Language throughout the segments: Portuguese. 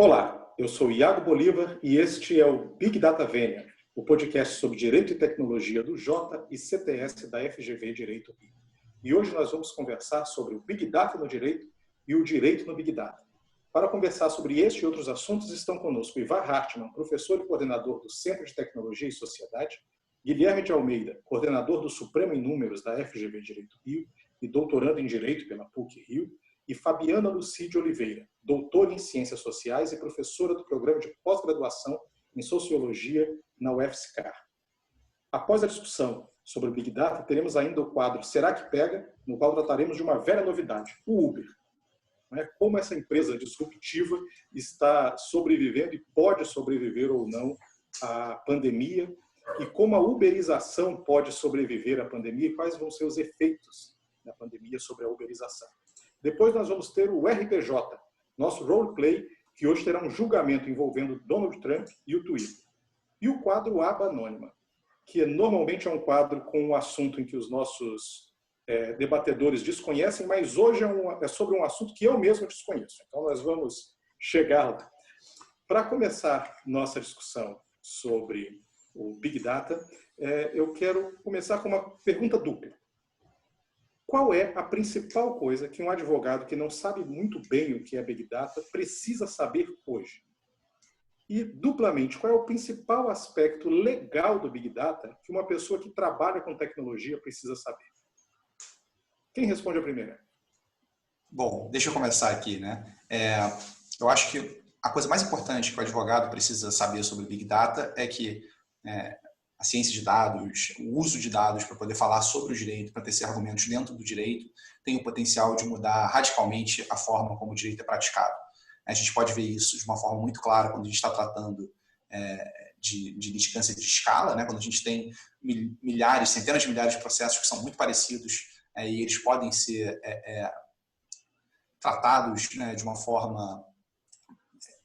Olá, eu sou Iago Bolívar e este é o Big Data Vênia, o podcast sobre Direito e Tecnologia do Jota e CTS da FGV Direito Rio. E hoje nós vamos conversar sobre o Big Data no Direito e o Direito no Big Data. Para conversar sobre este e outros assuntos estão conosco Ivar Hartmann, professor e coordenador do Centro de Tecnologia e Sociedade, Guilherme de Almeida, coordenador do Supremo em Números da FGV Direito Rio e doutorando em Direito pela PUC-Rio, e Fabiana Lucide Oliveira, doutora em Ciências Sociais e professora do Programa de Pós-Graduação em Sociologia na UFSCar. Após a discussão sobre o Big Data, teremos ainda o quadro Será que Pega?, no qual trataremos de uma velha novidade, o Uber. Como essa empresa disruptiva está sobrevivendo e pode sobreviver ou não à pandemia, e como a uberização pode sobreviver à pandemia e quais vão ser os efeitos da pandemia sobre a uberização. Depois nós vamos ter o RPJ, nosso roleplay, que hoje terá um julgamento envolvendo Donald Trump e o Twitter. E o quadro Aba Anônima, que normalmente é um quadro com um assunto em que os nossos debatedores desconhecem, mas hoje é sobre um assunto que eu mesmo desconheço. Então nós vamos chegar lá. Para começar nossa discussão sobre o Big Data, eu quero começar com uma pergunta dupla. Qual é a principal coisa que um advogado que não sabe muito bem o que é Big Data precisa saber hoje? E, duplamente, qual é o principal aspecto legal do Big Data que uma pessoa que trabalha com tecnologia precisa saber? Quem responde a primeira? Bom, deixa eu começar aqui, eu acho que a coisa mais importante que o advogado precisa saber sobre Big Data é que a ciência de dados, o uso de dados para poder falar sobre o direito, para tecer argumentos dentro do direito, tem o potencial de mudar radicalmente a forma como o direito é praticado. A gente pode ver isso de uma forma muito clara quando a gente está tratando de litigância de escala, quando a gente tem milhares, centenas de milhares de processos que são muito parecidos e eles podem ser tratados de uma forma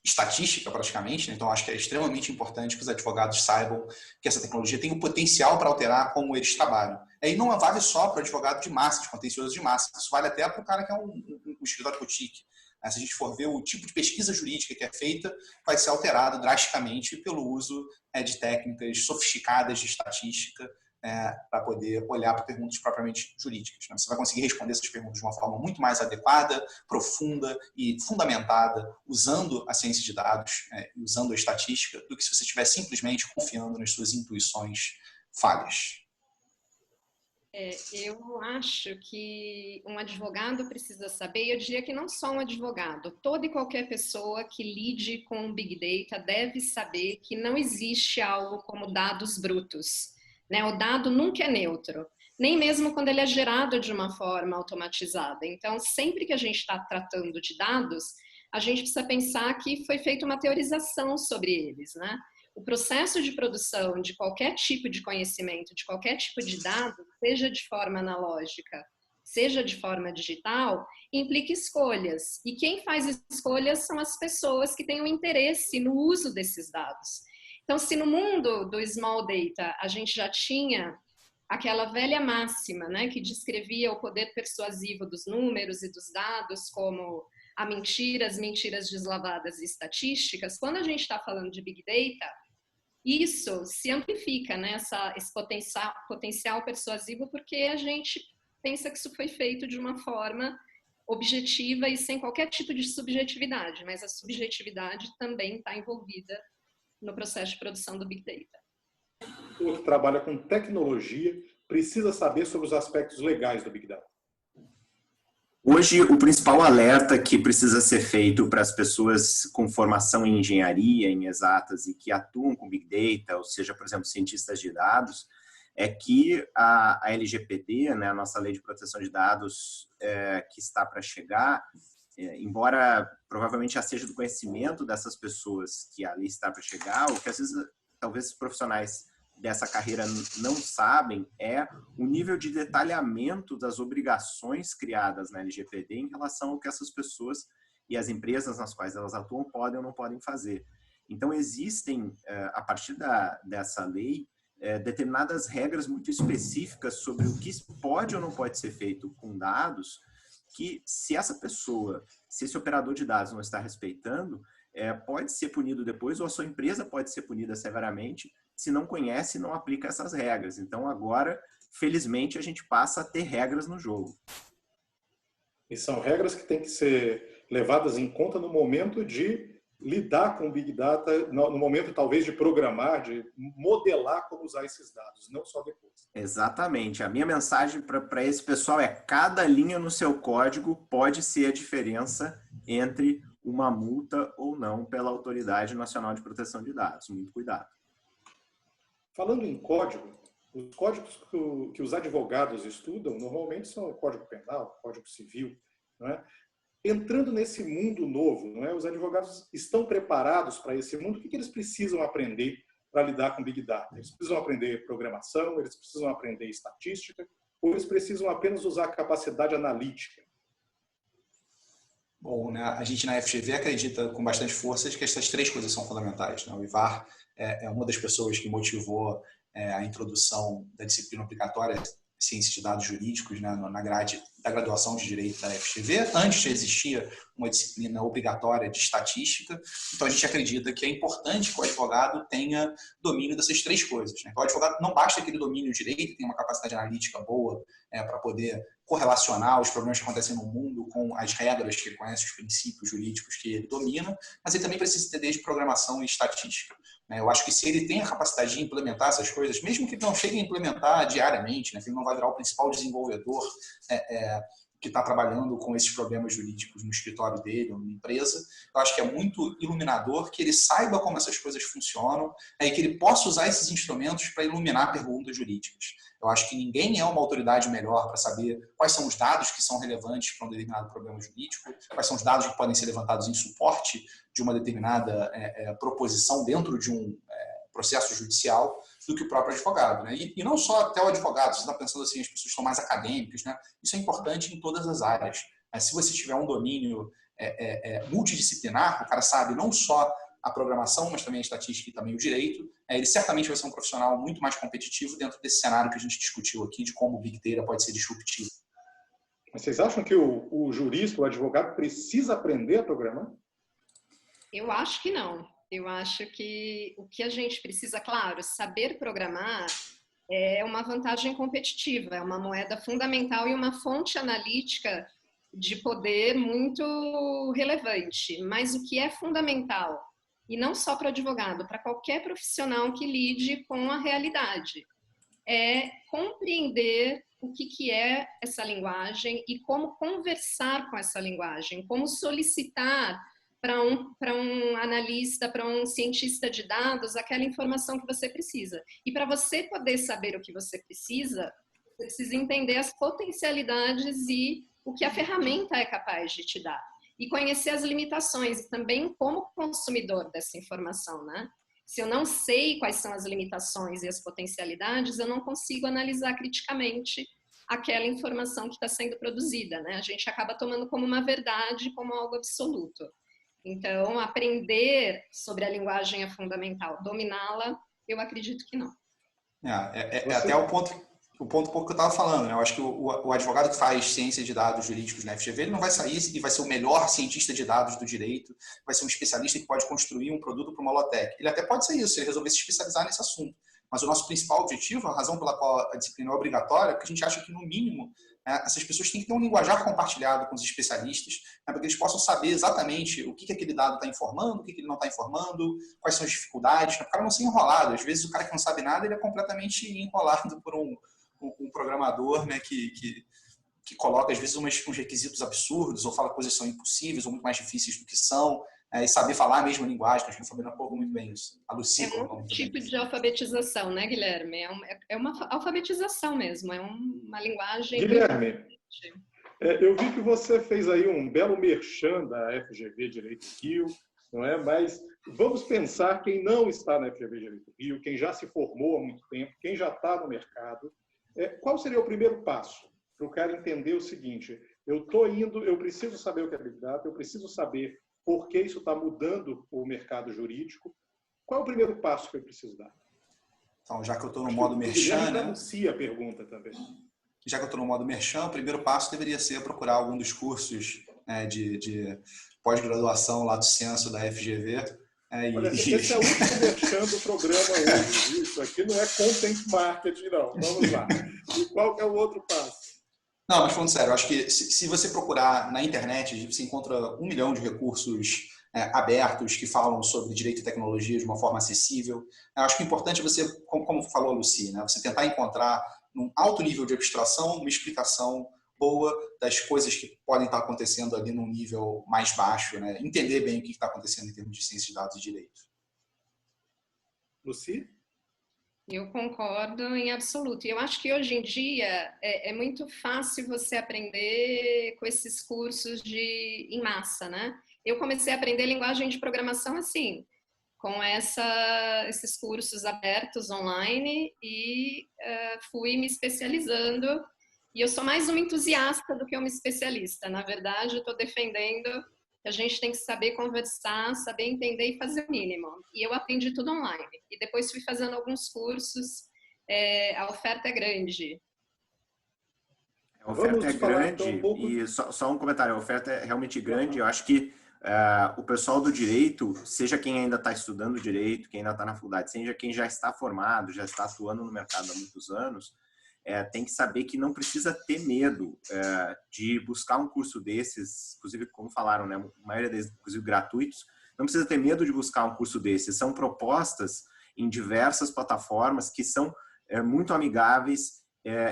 estatística praticamente, então acho que é extremamente importante que os advogados saibam que essa tecnologia tem o potencial para alterar como eles trabalham. E não vale só para o advogado de massa, de contencioso de massa, isso vale até para o cara que é um escritório boutique. Se a gente for ver o tipo de pesquisa jurídica que é feita, vai ser alterado drasticamente pelo uso de técnicas sofisticadas de estatística para poder olhar para perguntas propriamente jurídicas. Você vai conseguir responder essas perguntas de uma forma muito mais adequada, profunda e fundamentada, usando a ciência de dados, usando a estatística, do que se você estiver simplesmente confiando nas suas intuições falhas. Eu acho que um advogado precisa saber, eu diria que não só um advogado, toda e qualquer pessoa que lide com Big Data deve saber que não existe algo como dados brutos. O dado nunca é neutro, nem mesmo quando ele é gerado de uma forma automatizada. Então, sempre que a gente está tratando de dados, a gente precisa pensar que foi feita uma teorização sobre eles, O processo de produção de qualquer tipo de conhecimento, de qualquer tipo de dado, seja de forma analógica, seja de forma digital, implica escolhas. E quem faz escolhas são as pessoas que têm um interesse no uso desses dados. Então, se no mundo do small data a gente já tinha aquela velha máxima, que descrevia o poder persuasivo dos números e dos dados como a mentira, as mentiras deslavadas e estatísticas, quando a gente está falando de Big Data, isso se amplifica, esse potencial persuasivo, porque a gente pensa que isso foi feito de uma forma objetiva e sem qualquer tipo de subjetividade, mas a subjetividade também está envolvida no processo de produção do Big Data. O que trabalha com tecnologia precisa saber sobre os aspectos legais do Big Data. Hoje, o principal alerta que precisa ser feito para as pessoas com formação em engenharia, em exatas e que atuam com Big Data, ou seja, por exemplo, cientistas de dados, é que a LGPD, a nossa Lei de Proteção de Dados, que está para chegar, embora provavelmente já seja do conhecimento dessas pessoas que a lei está para chegar, o que às vezes talvez os profissionais dessa carreira não sabem é o nível de detalhamento das obrigações criadas na LGPD em relação ao que essas pessoas e as empresas nas quais elas atuam podem ou não podem fazer. Então, existem, a partir dessa lei, determinadas regras muito específicas sobre o que pode ou não pode ser feito com dados, que se essa pessoa, se esse operador de dados não está respeitando, pode ser punido depois, ou a sua empresa pode ser punida severamente se não conhece e não aplica essas regras. Então, agora, felizmente, a gente passa a ter regras no jogo. E são regras que têm que ser levadas em conta no momento de lidar com o Big Data, no momento talvez de programar, de modelar como usar esses dados, não só depois. Exatamente. A minha mensagem para esse pessoal é: cada linha no seu código pode ser a diferença entre uma multa ou não pela Autoridade Nacional de Proteção de Dados. Muito cuidado. Falando em código, os códigos que os advogados estudam normalmente são o Código Penal, o Código Civil, não é? Entrando nesse mundo novo, não é? Os advogados estão preparados para esse mundo? O que eles precisam aprender para lidar com Big Data? Eles precisam aprender programação, eles precisam aprender estatística, ou eles precisam apenas usar a capacidade analítica? Bom, né, a gente na FGV acredita com bastante força de que essas três coisas são fundamentais, né? O Ivar é uma das pessoas que motivou a introdução da disciplina obrigatória Ciência de Dados Jurídicos, né, na grade da graduação de Direito da FGV. Antes já existia uma disciplina obrigatória de Estatística, então a gente acredita que é importante que o advogado tenha domínio dessas três coisas, né? Então, o advogado não basta que ele domine o direito, tenha uma capacidade analítica boa para poder correlacionar os problemas que acontecem no mundo com as regras que ele conhece, os princípios jurídicos que ele domina, mas ele também precisa entender de programação e estatística. Eu acho que se ele tem a capacidade de implementar essas coisas, mesmo que ele não chegue a implementar diariamente, né, que ele não vai virar o principal desenvolvedor que está trabalhando com esses problemas jurídicos no escritório dele ou na empresa, eu acho que é muito iluminador que ele saiba como essas coisas funcionam e que ele possa usar esses instrumentos para iluminar perguntas jurídicas. Eu acho que ninguém é uma autoridade melhor para saber quais são os dados que são relevantes para um determinado problema jurídico, quais são os dados que podem ser levantados em suporte de uma determinada proposição dentro de um processo judicial, do que o próprio advogado, né? E não só até o advogado, você está pensando assim, as pessoas são mais acadêmicas, né? Isso é importante em todas as áreas. Se você tiver um domínio multidisciplinar, o cara sabe não só a programação, mas também a estatística e também o direito, ele certamente vai ser um profissional muito mais competitivo dentro desse cenário que a gente discutiu aqui, de como o Big Data pode ser disruptivo. Mas vocês acham que o jurista, o advogado, precisa aprender a programar? Eu acho que não. Eu acho que o que a gente precisa, claro, saber programar é uma vantagem competitiva, é uma moeda fundamental e uma fonte analítica de poder muito relevante. Mas o que é fundamental, e não só para o advogado, para qualquer profissional que lide com a realidade, é compreender o que é essa linguagem e como conversar com essa linguagem, como solicitar para um analista, para um cientista de dados, aquela informação que você precisa. E para você poder saber o que você precisa entender as potencialidades e o que a ferramenta é capaz de te dar. E conhecer as limitações, e também como consumidor dessa informação, né? Se eu não sei quais são as limitações e as potencialidades, eu não consigo analisar criticamente aquela informação que está sendo produzida, né? A gente acaba tomando como uma verdade, como algo absoluto. Então, aprender sobre a linguagem é fundamental. Dominá-la, eu acredito que não. Até o ponto pouco que eu estava falando, né? Eu acho que o advogado que faz ciência de dados jurídicos na FGV, ele não vai sair e vai ser o melhor cientista de dados do direito, vai ser um especialista que pode construir um produto para uma Lotec. Ele até pode ser isso, se ele resolver se especializar nesse assunto. Mas o nosso principal objetivo, a razão pela qual a disciplina é obrigatória, é porque a gente acha que, no mínimo, essas pessoas têm que ter um linguajar compartilhado com os especialistas, para que eles possam saber exatamente o que aquele dado está informando, o que ele não está informando, quais são as dificuldades, para o cara não ser enrolado. Às vezes o cara que não sabe nada, ele é completamente enrolado por um programador, né, que coloca, às vezes, uns requisitos absurdos, ou fala coisas que são impossíveis, ou muito mais difíceis do que são, e saber falar a mesma linguagem, acho que a Fabiana falou muito bem isso. A Lucy, é um tipo de alfabetização, né, Guilherme? É uma alfabetização mesmo, é uma linguagem... Guilherme, eu vi que você fez aí um belo merchan da FGV Direito Rio, não é? Mas vamos pensar quem não está na FGV Direito Rio, quem já se formou há muito tempo, quem já está no mercado. Qual seria o primeiro passo para o cara entender o seguinte: eu preciso saber o que é Big Data, eu preciso saber por que isso está mudando o mercado jurídico. Qual é o primeiro passo que eu preciso dar? Então, já que eu estou no modo merchan, né? Anuncia a pergunta também. Já que eu estou no modo merchan, o primeiro passo deveria ser procurar algum dos cursos de pós-graduação, lato sensu da FGV. Olha, esse é o último merchan do programa hoje. Isso aqui não é content marketing, não. Vamos lá. E qual que é o outro passo? Não, mas falando sério, eu acho que se você procurar na internet, você encontra 1 milhão de recursos abertos que falam sobre direito e tecnologia de uma forma acessível. Eu acho que o importante é você, como falou a Lucy, né, você tentar encontrar num alto nível de abstração uma explicação boa das coisas que podem estar acontecendo ali num nível mais baixo, né? Entender bem o que está acontecendo em termos de ciência de dados e direito. Lucy? Eu concordo em absoluto. E eu acho que hoje em dia é muito fácil você aprender com esses cursos em massa, né? Eu comecei a aprender linguagem de programação assim, com esses cursos abertos online e fui me especializando. E eu sou mais uma entusiasta do que uma especialista. Na verdade, eu estou defendendo que a gente tem que saber conversar, saber entender e fazer o mínimo. E eu aprendi tudo online. E depois fui fazendo alguns cursos. A oferta é grande. A oferta é grande então, e só um comentário, a oferta é realmente grande. Eu acho que o pessoal do direito, seja quem ainda está estudando direito, quem ainda está na faculdade, seja quem já está formado, já está atuando no mercado há muitos anos, tem que saber que não precisa ter medo de buscar um curso desses, inclusive, como falaram, né, a maioria deles, inclusive, gratuitos, não precisa ter medo de buscar um curso desses. São propostas em diversas plataformas que são muito amigáveis,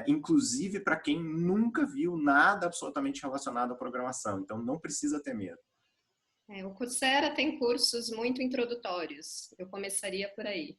inclusive para quem nunca viu nada absolutamente relacionado à programação. Então, não precisa ter medo. O Coursera tem cursos muito introdutórios. Eu começaria por aí.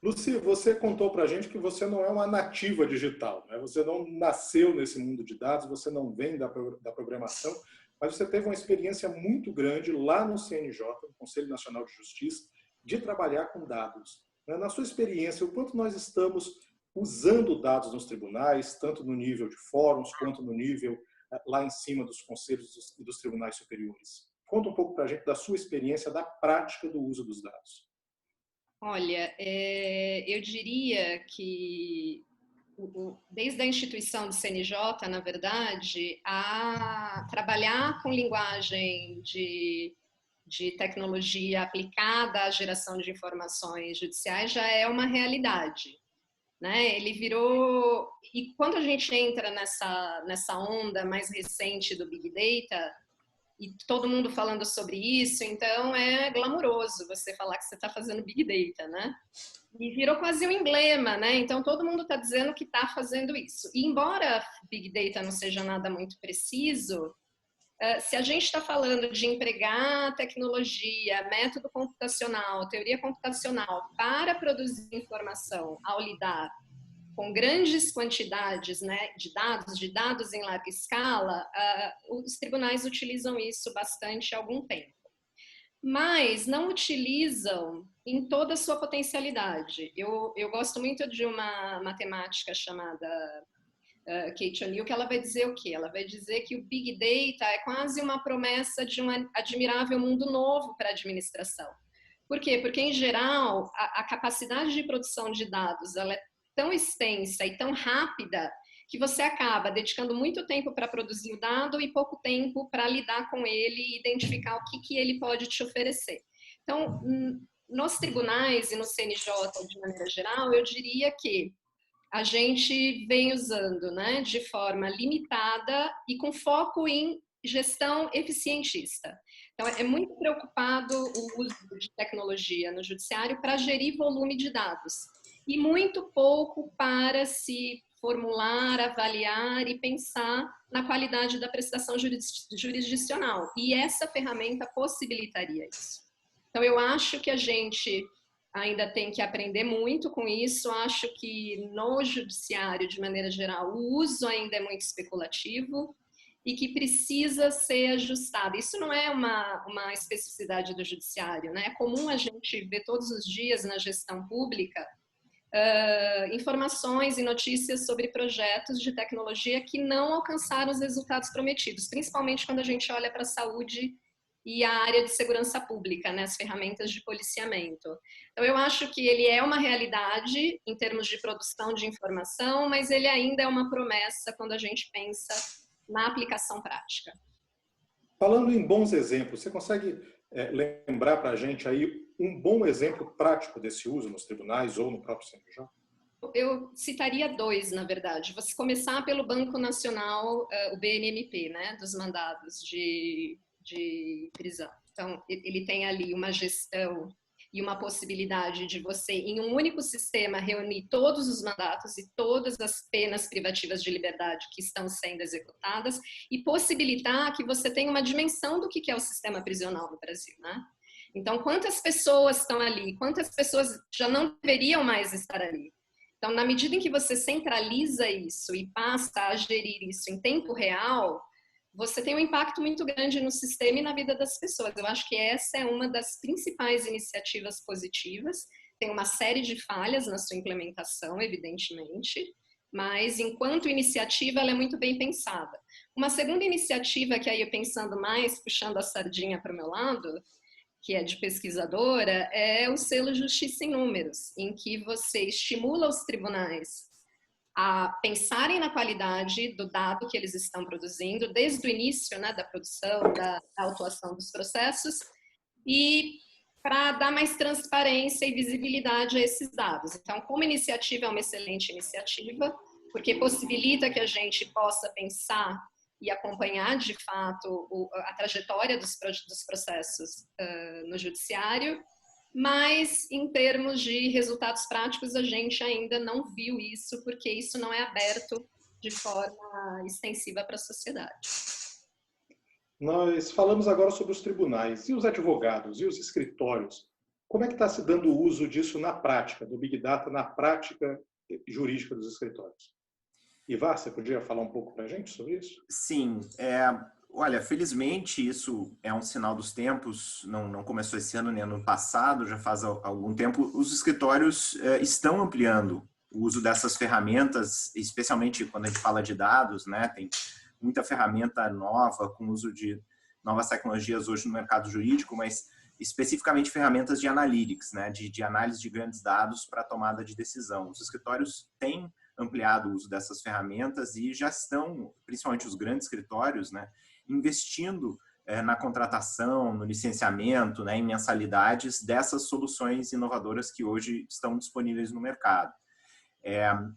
Lucy, você contou para a gente que você não é uma nativa digital, né? Você não nasceu nesse mundo de dados, você não vem da programação, mas você teve uma experiência muito grande lá no CNJ, no Conselho Nacional de Justiça, de trabalhar com dados. Na sua experiência, o quanto nós estamos usando dados nos tribunais, tanto no nível de fóruns, quanto no nível lá em cima dos conselhos e dos tribunais superiores? Conta um pouco para a gente da sua experiência, da prática do uso dos dados. Olha, eu diria que desde a instituição do CNJ, na verdade, a trabalhar com linguagem de tecnologia aplicada à geração de informações judiciais já é uma realidade, né? Ele virou... E quando a gente entra nessa onda mais recente do Big Data, e todo mundo falando sobre isso, então é glamouroso você falar que você está fazendo Big Data, né? E virou quase um emblema, né? Então todo mundo está dizendo que está fazendo isso. E embora Big Data não seja nada muito preciso, se a gente está falando de empregar tecnologia, método computacional, teoria computacional para produzir informação ao lidar com grandes quantidades, né, de dados em larga escala, os tribunais utilizam isso bastante há algum tempo. Mas não utilizam em toda a sua potencialidade. Eu gosto muito de uma matemática chamada Kate O'Neill, que ela vai dizer o quê? Ela vai dizer que o Big Data é quase uma promessa de um admirável mundo novo para a administração. Por quê? Porque, em geral, a capacidade de produção de dados ela é tão extensa e tão rápida que você acaba dedicando muito tempo para produzir o dado e pouco tempo para lidar com ele e identificar o que ele pode te oferecer. Então, nos tribunais e no CNJ, de maneira geral, eu diria que a gente vem usando, né, de forma limitada e com foco em gestão eficientista. Então, é muito preocupado o uso de tecnologia no judiciário para gerir volume de dados e muito pouco para se formular, avaliar e pensar na qualidade da prestação jurisdicional. E essa ferramenta possibilitaria isso. Então, eu acho que a gente ainda tem que aprender muito com isso. Acho que no judiciário, de maneira geral, o uso ainda é muito especulativo e que precisa ser ajustado. Isso não é uma especificidade do judiciário, né? É comum a gente ver todos os dias na gestão pública informações e notícias sobre projetos de tecnologia que não alcançaram os resultados prometidos, principalmente quando a gente olha para a saúde e a área de segurança pública, né, as ferramentas de policiamento. Então, eu acho que ele é uma realidade em termos de produção de informação, mas ele ainda é uma promessa quando a gente pensa na aplicação prática. Falando em bons exemplos, você consegue lembrar para a gente aí um bom exemplo prático desse uso nos tribunais ou no próprio CNJ? Eu citaria dois, na verdade. Você começar pelo Banco Nacional, o BNMP, né, dos mandados de prisão. Então, ele tem ali uma gestão e uma possibilidade de você, em um único sistema, reunir todos os mandatos e todas as penas privativas de liberdade que estão sendo executadas e possibilitar que você tenha uma dimensão do que é o sistema prisional no Brasil, né? Então, quantas pessoas estão ali? Quantas pessoas já não deveriam mais estar ali? Então, na medida em que você centraliza isso e passa a gerir isso em tempo real, você tem um impacto muito grande no sistema e na vida das pessoas. Eu acho que essa é uma das principais iniciativas positivas. Tem uma série de falhas na sua implementação, evidentemente, mas enquanto iniciativa ela é muito bem pensada. Uma segunda iniciativa que aí eu pensando mais, puxando a sardinha para o meu lado, que é de pesquisadora, é o selo Justiça em Números, em que você estimula os tribunais a pensarem na qualidade do dado que eles estão produzindo, desde o início, né, da produção, da autuação dos processos, e para dar mais transparência e visibilidade a esses dados. Então, como iniciativa, é uma excelente iniciativa, porque possibilita que a gente possa pensar e acompanhar, de fato, a trajetória dos processos no judiciário, mas em termos de resultados práticos a gente ainda não viu isso, porque isso não é aberto de forma extensiva para a sociedade. Nós falamos agora sobre os tribunais e os advogados e os escritórios. Como é que está se dando o uso disso na prática, do Big Data na prática jurídica dos escritórios? Ivar, você podia falar um pouco para a gente sobre isso? Sim, olha, felizmente isso é um sinal dos tempos, não começou esse ano nem ano passado, já faz algum tempo. Os escritórios estão ampliando o uso dessas ferramentas, especialmente quando a gente fala de dados, né? Tem muita ferramenta nova com uso de novas tecnologias hoje no mercado jurídico, mas especificamente ferramentas de analytics, né? De análise de grandes dados para tomada de decisão. Os escritórios têm ampliado o uso dessas ferramentas e já estão, principalmente os grandes escritórios, né, investindo na contratação, no licenciamento, né, em mensalidades dessas soluções inovadoras que hoje estão disponíveis no mercado.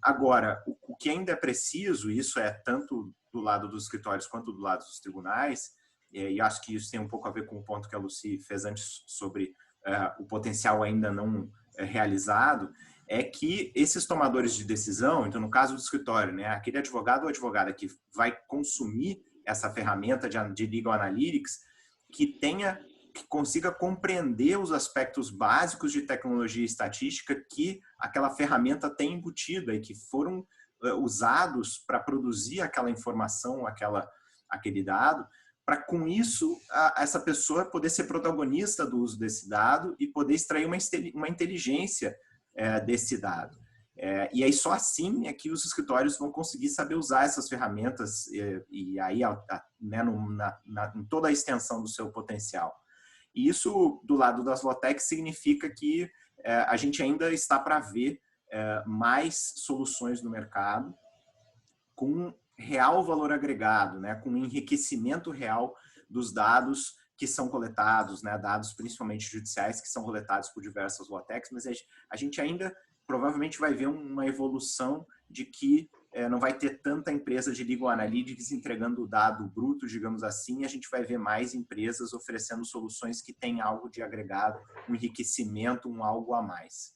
Agora, o que ainda é preciso, isso é tanto do lado dos escritórios quanto do lado dos tribunais, e acho que isso tem um pouco a ver com o ponto que a Lucy fez antes sobre o potencial ainda não realizado, é que esses tomadores de decisão, então no caso do escritório, né, aquele advogado ou advogada que vai consumir essa ferramenta de Legal Analytics, que consiga compreender os aspectos básicos de tecnologia e estatística que aquela ferramenta tem embutida e que foram usados para produzir aquela informação, aquele dado, para com isso essa pessoa poder ser protagonista do uso desse dado e poder extrair uma inteligência desse dado. E aí só assim é que os escritórios vão conseguir saber usar essas ferramentas e aí né, em toda a extensão do seu potencial. E isso, do lado das Lawtechs, significa que a gente ainda está para ver mais soluções no mercado com real valor agregado, né, com enriquecimento real dos dados que são coletados, né, dados principalmente judiciais que são coletados por diversas Lawtechs, mas a gente ainda provavelmente vai ver uma evolução de que não vai ter tanta empresa de Legal Analytics entregando o dado bruto, digamos assim, a gente vai ver mais empresas oferecendo soluções que têm algo de agregado, um enriquecimento, um algo a mais.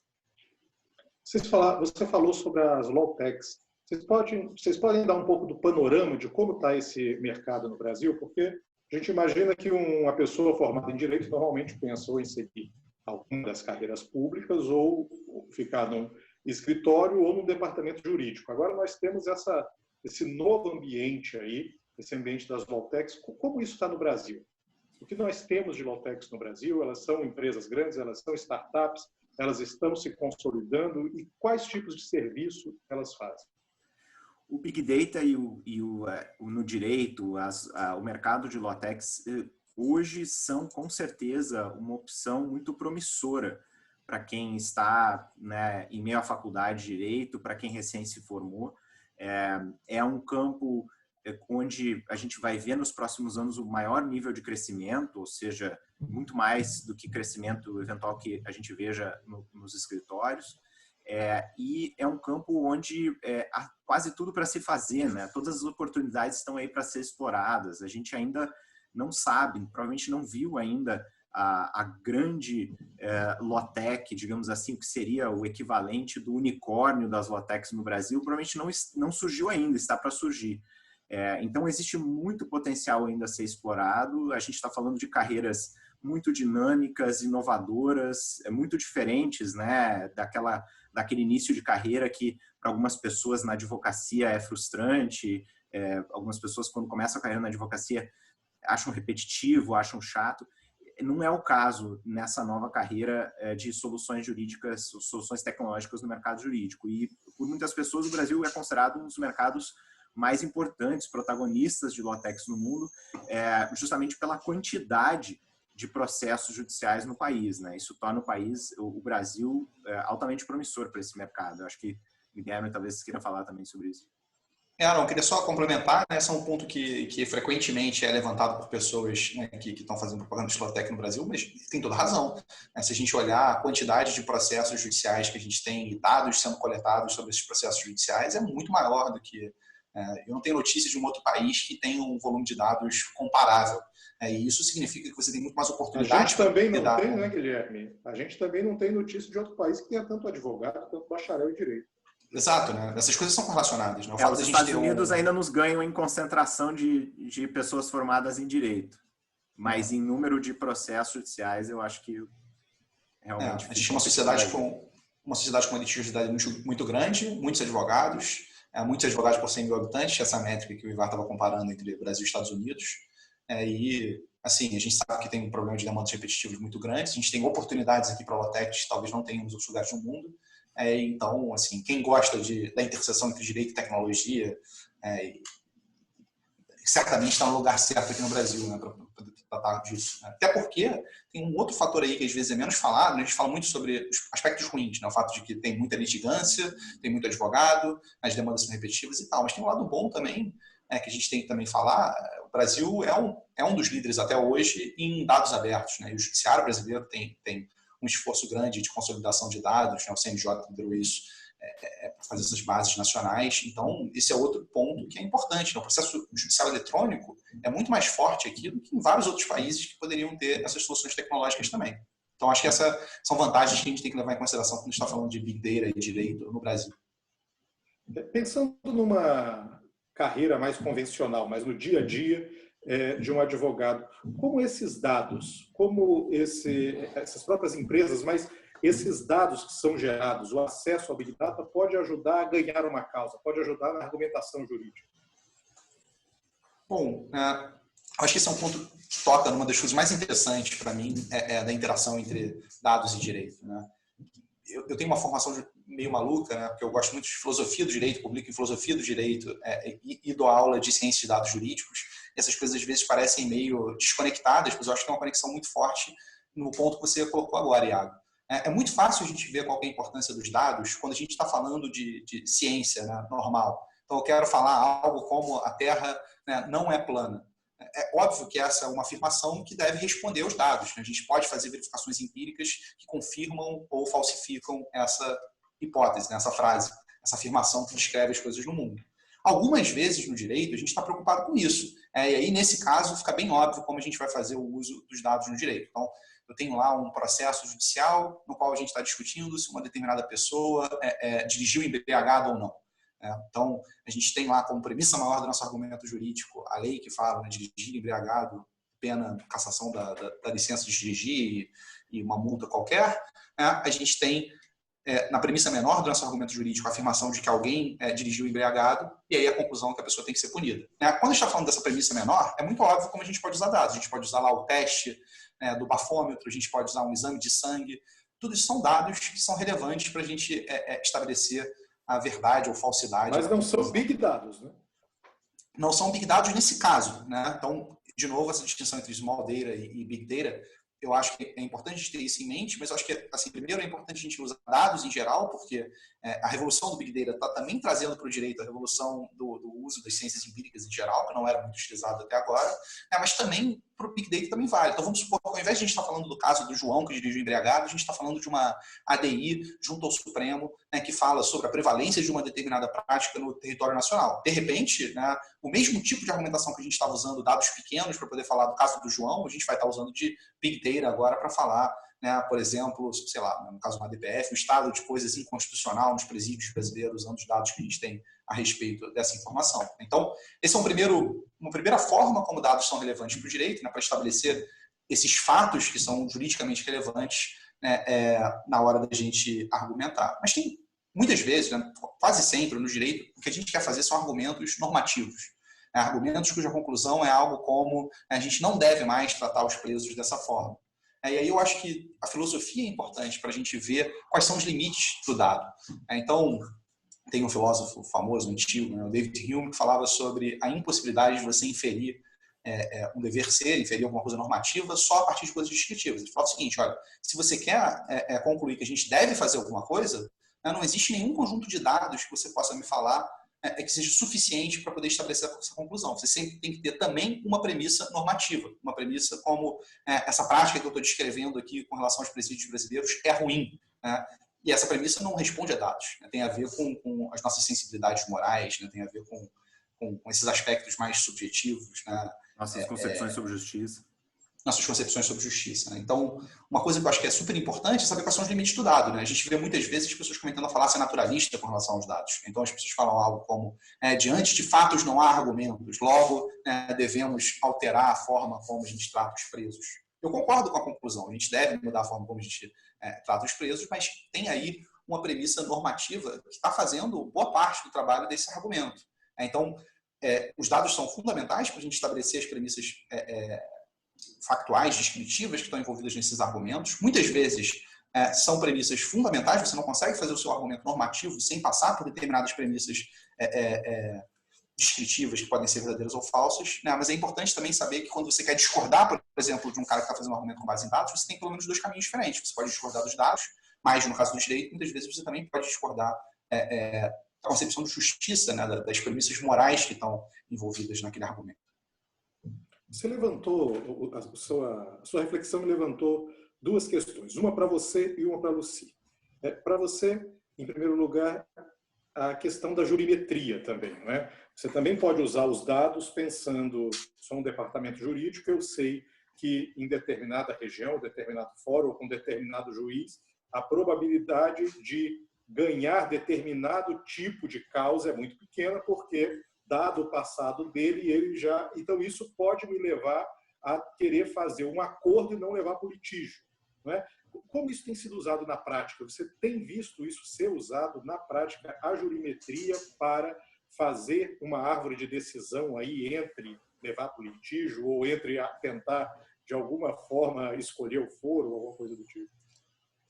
Você falou sobre as Lawtechs. Vocês podem dar um pouco do panorama de como está esse mercado no Brasil? Porque a gente imagina que uma pessoa formada em Direito normalmente pensou em seguir alguma das carreiras públicas ou ficar num escritório ou num departamento jurídico. Agora nós temos esse novo ambiente aí, esse ambiente das Lawtechs. Como isso está no Brasil? O que nós temos de Lawtechs no Brasil? Elas são empresas grandes, elas são startups, elas estão se consolidando e quais tipos de serviço elas fazem? O Big Data no direito, o mercado de Lawtechs hoje são, com certeza, uma opção muito promissora para quem está, né, em meio à faculdade de Direito, para quem recém se formou. É um campo onde a gente vai ver nos próximos anos o maior nível de crescimento, ou seja, muito mais do que crescimento eventual que a gente veja nos escritórios. E é um campo onde há quase tudo para se fazer, né? Todas as oportunidades estão aí para ser exploradas. A gente ainda não sabe, provavelmente não viu ainda a grande Lotec, digamos assim, que seria o equivalente do unicórnio das Lotecs no Brasil, provavelmente não surgiu ainda, está para surgir. Então, existe muito potencial ainda a ser explorado. A gente está falando de carreiras muito dinâmicas, inovadoras, muito diferentes, né, daquele início de carreira que, para algumas pessoas na advocacia é frustrante. Algumas pessoas, quando começam a carreira na advocacia, acham repetitivo, acham chato. Não é o caso nessa nova carreira de soluções jurídicas, soluções tecnológicas no mercado jurídico. E, por muitas pessoas, o Brasil é considerado um dos mercados mais importantes, protagonistas de Lotecs no mundo, justamente pela quantidade de processos judiciais no país, né? Isso torna o Brasil, altamente promissor para esse mercado. Eu acho que o Guilherme talvez queira falar também sobre isso. Não, eu queria só complementar, né? Esse é um ponto que frequentemente é levantado por pessoas, né, que estão fazendo propaganda de Lotec no Brasil, mas tem toda razão, né? Se a gente olhar a quantidade de processos judiciais que a gente tem e dados sendo coletados sobre esses processos judiciais, é muito maior do que... eu não tenho notícia de um outro país que tenha um volume de dados comparável. E isso significa que você tem muito mais oportunidades. A gente também não tem, né, Guilherme? A gente também não tem notícia de outro país que tenha tanto advogado quanto bacharel em direito. Exato, né? Essas coisas são correlacionadas. Né? Os Estados Unidos ainda nos ganham em concentração de pessoas formadas em direito. Mas em número de processos judiciais, eu acho que realmente... A gente tem uma sociedade com uma litigiosidade muito grande, muitos advogados por 100 mil habitantes, essa métrica que o Ivar estava comparando entre Brasil e Estados Unidos. E, assim, a gente sabe que tem um problema de demandas repetitivas muito grandes, a gente tem oportunidades aqui para a Lotec que talvez não tenhamos em outros lugares do mundo. Então, assim, quem gosta da interseção entre direito e tecnologia, certamente está no lugar certo aqui no Brasil, né, para poder tratar disso. Até porque tem um outro fator aí que às vezes é menos falado, né? A gente fala muito sobre os aspectos ruins, né? O fato de que tem muita litigância, tem muito advogado, as demandas são repetitivas e tal, mas tem um lado bom também, que a gente tem que também falar. O Brasil é um dos líderes até hoje em dados abertos, né? E o judiciário brasileiro tem um esforço grande de consolidação de dados, né? O CNJ liderou isso para fazer essas bases nacionais. Então, esse é outro ponto que é importante, né? O processo judicial eletrônico é muito mais forte aqui do que em vários outros países que poderiam ter essas soluções tecnológicas também. Então, acho que essas são vantagens que a gente tem que levar em consideração quando a gente está falando de Big Data e direito no Brasil. Pensando numa carreira mais convencional, mas no dia a dia de um advogado, como esses dados, como essas próprias empresas, mas esses dados que são gerados, o acesso ao Big Data pode ajudar a ganhar uma causa, pode ajudar na argumentação jurídica? Bom, acho que esse é um ponto que toca numa das coisas mais interessantes para mim, da interação entre dados e direito, né? Eu tenho uma formação meio maluca, né? Porque eu gosto muito de filosofia do direito, publico em filosofia do direito e dou aula de ciência de dados jurídicos. Essas coisas às vezes parecem meio desconectadas, mas eu acho que tem uma conexão muito forte no ponto que você colocou agora, Iago. É muito fácil a gente ver qual é a importância dos dados quando a gente está falando de ciência, né, normal. Então, eu quero falar algo como a Terra, né, não é plana. É óbvio que essa é uma afirmação que deve responder aos dados, né? A gente pode fazer verificações empíricas que confirmam ou falsificam essa hipótese, né, essa frase, essa afirmação que descreve as coisas no mundo. Algumas vezes no direito a gente está preocupado com isso. E aí, nesse caso, fica bem óbvio como a gente vai fazer o uso dos dados no direito. Então, eu tenho lá um processo judicial no qual a gente está discutindo se uma determinada pessoa dirigiu embriagado ou não. Então, a gente tem lá como premissa maior do nosso argumento jurídico a lei que fala, né, dirigir embriagado, pena cassação da licença de dirigir e uma multa qualquer. A gente tem, na premissa menor do nosso argumento jurídico, a afirmação de que alguém dirigiu embriagado e aí a conclusão é que a pessoa tem que ser punida. Quando a gente está falando dessa premissa menor, é muito óbvio como a gente pode usar dados. A gente pode usar lá o teste do bafômetro, a gente pode usar um exame de sangue. Tudo isso são dados que são relevantes para a gente estabelecer a verdade ou falsidade. Mas não são big dados, né? Não são big dados nesse caso, né? Então, de novo, essa distinção entre small data e big data, eu acho que é importante a gente ter isso em mente, mas eu acho que, assim, primeiro é importante a gente usar dados em geral, porque A revolução do Big Data está também trazendo para o direito a revolução do uso das ciências empíricas em geral, que não era muito utilizado até agora, mas também para o Big Data também vale. Então, vamos supor que ao invés de a gente estar falando do caso do João, que dirigiu embriagado, a gente está falando de uma ADI junto ao Supremo, que fala sobre a prevalência de uma determinada prática no território nacional. De repente, o mesmo tipo de argumentação que a gente estava usando, dados pequenos, para poder falar do caso do João, a gente vai estar usando de Big Data agora para falar, por exemplo, sei lá, no caso do ADPF, o estado de coisas inconstitucional nos presídios brasileiros, usando os dados que a gente tem a respeito dessa informação. Então, esse é uma primeira forma como dados são relevantes para o direito, para estabelecer esses fatos que são juridicamente relevantes na hora da gente argumentar. Mas tem, muitas vezes, quase sempre no direito, o que a gente quer fazer são argumentos normativos. Argumentos cuja conclusão é algo como a gente não deve mais tratar os presos dessa forma. E aí eu acho que a filosofia é importante para a gente ver quais são os limites do dado. Então, tem um filósofo famoso, antigo, o David Hume, que falava sobre a impossibilidade de você inferir um dever ser, inferir alguma coisa normativa só a partir de coisas descritivas. Ele fala o seguinte, olha, se você quer concluir que a gente deve fazer alguma coisa, não existe nenhum conjunto de dados que você possa me falar que seja suficiente para poder estabelecer essa conclusão. Você sempre tem que ter também uma premissa normativa, uma premissa como essa prática que eu estou descrevendo aqui com relação aos presídios brasileiros é ruim. E essa premissa não responde a dados, tem a ver com as nossas sensibilidades morais, tem a ver com esses aspectos mais subjetivos. Nossas concepções sobre justiça. Nossas concepções sobre justiça. Então, uma coisa que eu acho que é super importante é saber quais são os limites do dado. A gente vê muitas vezes as pessoas comentando a falácia naturalista com relação aos dados. Então, as pessoas falam algo como, diante de fatos não há argumentos, logo devemos alterar a forma como a gente trata os presos. Eu concordo com a conclusão, a gente deve mudar a forma como a gente trata os presos, mas tem aí uma premissa normativa que está fazendo boa parte do trabalho desse argumento. Então, os dados são fundamentais para a gente estabelecer as premissas factuais, descritivas que estão envolvidas nesses argumentos. Muitas vezes são premissas fundamentais, você não consegue fazer o seu argumento normativo sem passar por determinadas premissas descritivas que podem ser verdadeiras ou falsas, mas é importante também saber que quando você quer discordar, por exemplo, de um cara que está fazendo um argumento com base em dados, você tem pelo menos dois caminhos diferentes. Você pode discordar dos dados, mas no caso do direito, muitas vezes você também pode discordar da concepção de justiça, das premissas morais que estão envolvidas naquele argumento. Você levantou, a sua reflexão me levantou duas questões, uma para você e uma para a Lucy. Para você, em primeiro lugar, a questão da jurimetria também, né? Você também pode usar os dados pensando, sou um departamento jurídico, eu sei que em determinada região, determinado fórum ou com determinado juiz, a probabilidade de ganhar determinado tipo de causa é muito pequena, porque dado o passado dele, ele já... Então, isso pode me levar a querer fazer um acordo e não levar para o litígio, não é? Como isso tem sido usado na prática? Você tem visto isso ser usado na prática, a jurimetria, para fazer uma árvore de decisão aí entre levar para o litígio ou entre tentar, de alguma forma, escolher o foro ou alguma coisa do tipo?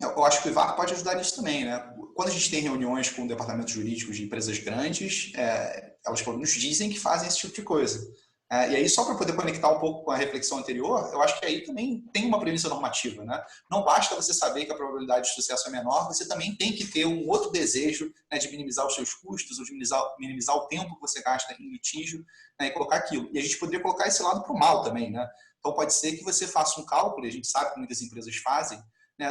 Eu acho que o IVAR pode ajudar nisso também, Quando a gente tem reuniões com departamentos jurídicos de empresas grandes, elas nos dizem que fazem esse tipo de coisa. E aí, só para poder conectar um pouco com a reflexão anterior, eu acho que aí também tem uma premissa normativa, Não basta você saber que a probabilidade de sucesso é menor, você também tem que ter um outro desejo de minimizar os seus custos, ou de minimizar o tempo que você gasta em litígio, e colocar aquilo. E a gente poderia colocar esse lado para o mal também, Então, pode ser que você faça um cálculo, e a gente sabe que muitas empresas fazem,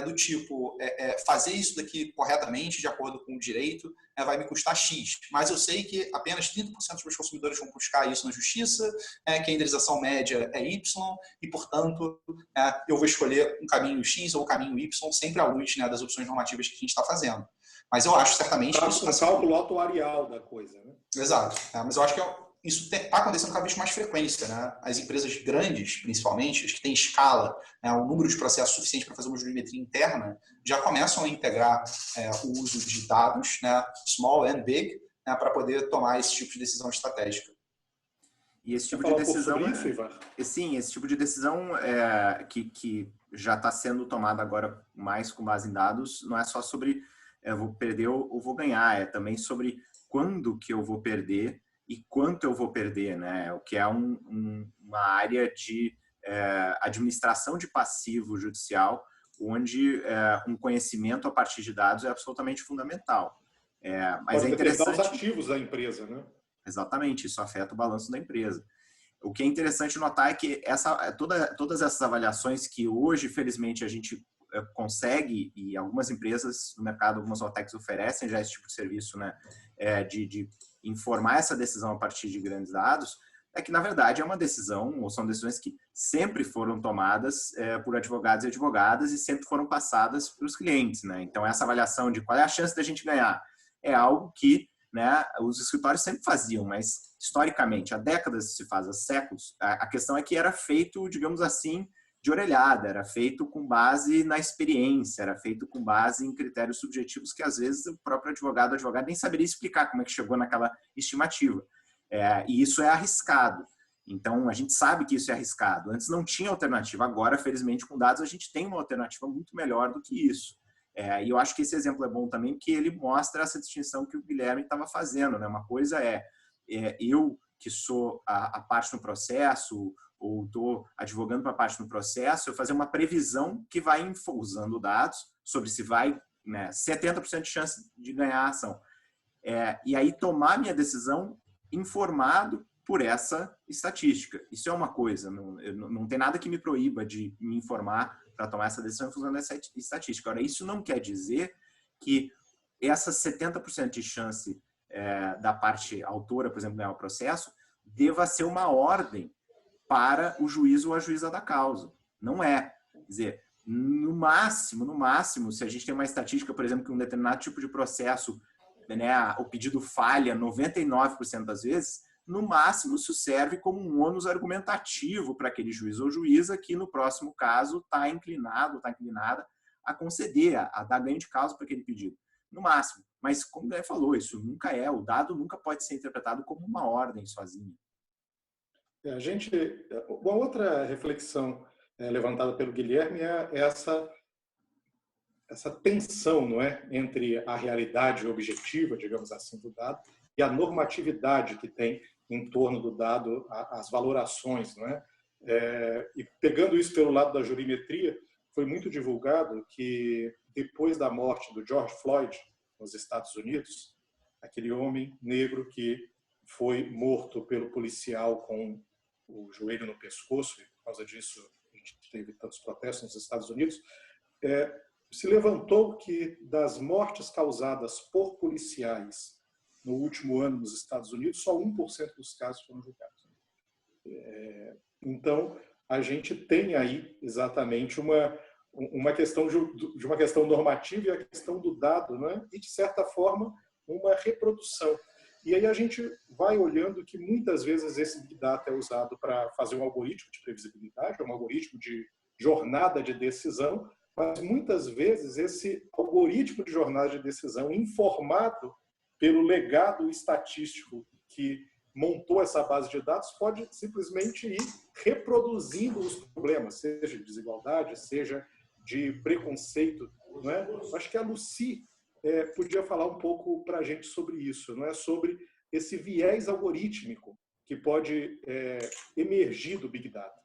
do tipo, fazer isso daqui corretamente, de acordo com o direito, vai me custar X. Mas eu sei que apenas 30% dos meus consumidores vão buscar isso na justiça, que a indenização média é Y, e, portanto, eu vou escolher um caminho X ou o caminho Y, sempre à luz das opções normativas que a gente está fazendo. Mas eu acho, certamente... Isso é um cálculo atuarial da coisa, Exato. Mas eu acho que isso está acontecendo cada vez com mais frequência, As empresas grandes, principalmente, as que têm escala, o número de processos suficiente para fazer uma jurimetria interna, já começam a integrar o uso de dados, small and big, para poder tomar esse tipo de decisão estratégica. E esse tipo de decisão, sim, esse tipo de decisão que já está sendo tomada agora mais com base em dados, não é só sobre eu vou perder ou vou ganhar, é também sobre quando que eu vou perder e quanto eu vou perder, O que é uma área de administração de passivo judicial, onde um conhecimento a partir de dados é absolutamente fundamental. Mas pode é interessante... os ativos da empresa, né? Exatamente, isso afeta o balanço da empresa. O que é interessante notar é que todas essas avaliações que hoje, felizmente, a gente consegue, e algumas empresas no mercado, algumas OTECs oferecem já esse tipo de serviço, né, de informar essa decisão a partir de grandes dados, é que, na verdade, é uma decisão, ou são decisões que sempre foram tomadas por advogados e advogadas e sempre foram passadas para os clientes, né? Então, essa avaliação de qual é a chance da gente ganhar é algo que, né, os escritórios sempre faziam, mas historicamente, há décadas se faz, há séculos, a questão é que era feito, digamos assim, de orelhada, era feito com base na experiência, era feito com base em critérios subjetivos que às vezes o próprio advogado nem saberia explicar como é que chegou naquela estimativa. E isso é arriscado. Então, a gente sabe que isso é arriscado. Antes não tinha alternativa, agora, felizmente, com dados, a gente tem uma alternativa muito melhor do que isso. E eu acho que esse exemplo é bom também, porque ele mostra essa distinção que o Guilherme estava fazendo, né? Uma coisa eu, que sou a parte no processo, ou estou advogando para a parte no processo, eu fazer uma previsão que vai usando dados sobre se vai, né, 70% de chance de ganhar a ação. E aí tomar minha decisão informado por essa estatística. Isso é uma coisa, não tem nada que me proíba de me informar para tomar essa decisão em função dessa estatística. Agora, isso não quer dizer que essas 70% de chance da parte autora, por exemplo, ganhar o processo, deva ser uma ordem para o juiz ou a juíza da causa. Não é. Quer dizer, no máximo, se a gente tem uma estatística, por exemplo, que um determinado tipo de processo, né, o pedido falha 99% das vezes, no máximo isso serve como um ônus argumentativo para aquele juiz ou juíza que no próximo caso está inclinada a conceder, a dar ganho de causa para aquele pedido. No máximo. Mas, como o Guilherme falou, isso nunca o dado nunca pode ser interpretado como uma ordem sozinha. Uma outra reflexão levantada pelo Guilherme é essa tensão, não é, entre a realidade objetiva, digamos assim, do dado e a normatividade que tem em torno do dado, as valorações, não é? E pegando isso pelo lado da jurimetria, foi muito divulgado que depois da morte do George Floyd nos Estados Unidos, aquele homem negro que foi morto pelo policial com o joelho no pescoço, e por causa disso a gente teve tantos protestos nos Estados Unidos, se levantou que das mortes causadas por policiais no último ano nos Estados Unidos, só 1% dos casos foram julgados. Então, a gente tem aí exatamente uma questão de uma questão normativa e a questão do dado, né? E, de certa forma, uma reprodução. E aí a gente vai olhando que muitas vezes esse Big Data é usado para fazer um algoritmo de previsibilidade, um algoritmo de jornada de decisão, mas muitas vezes esse algoritmo de jornada de decisão informado pelo legado estatístico que montou essa base de dados pode simplesmente ir reproduzindo os problemas, seja de desigualdade, seja de preconceito, não é? Acho que a Lucy podia falar um pouco para a gente sobre isso, não é? Sobre esse viés algorítmico que pode emergir do Big Data.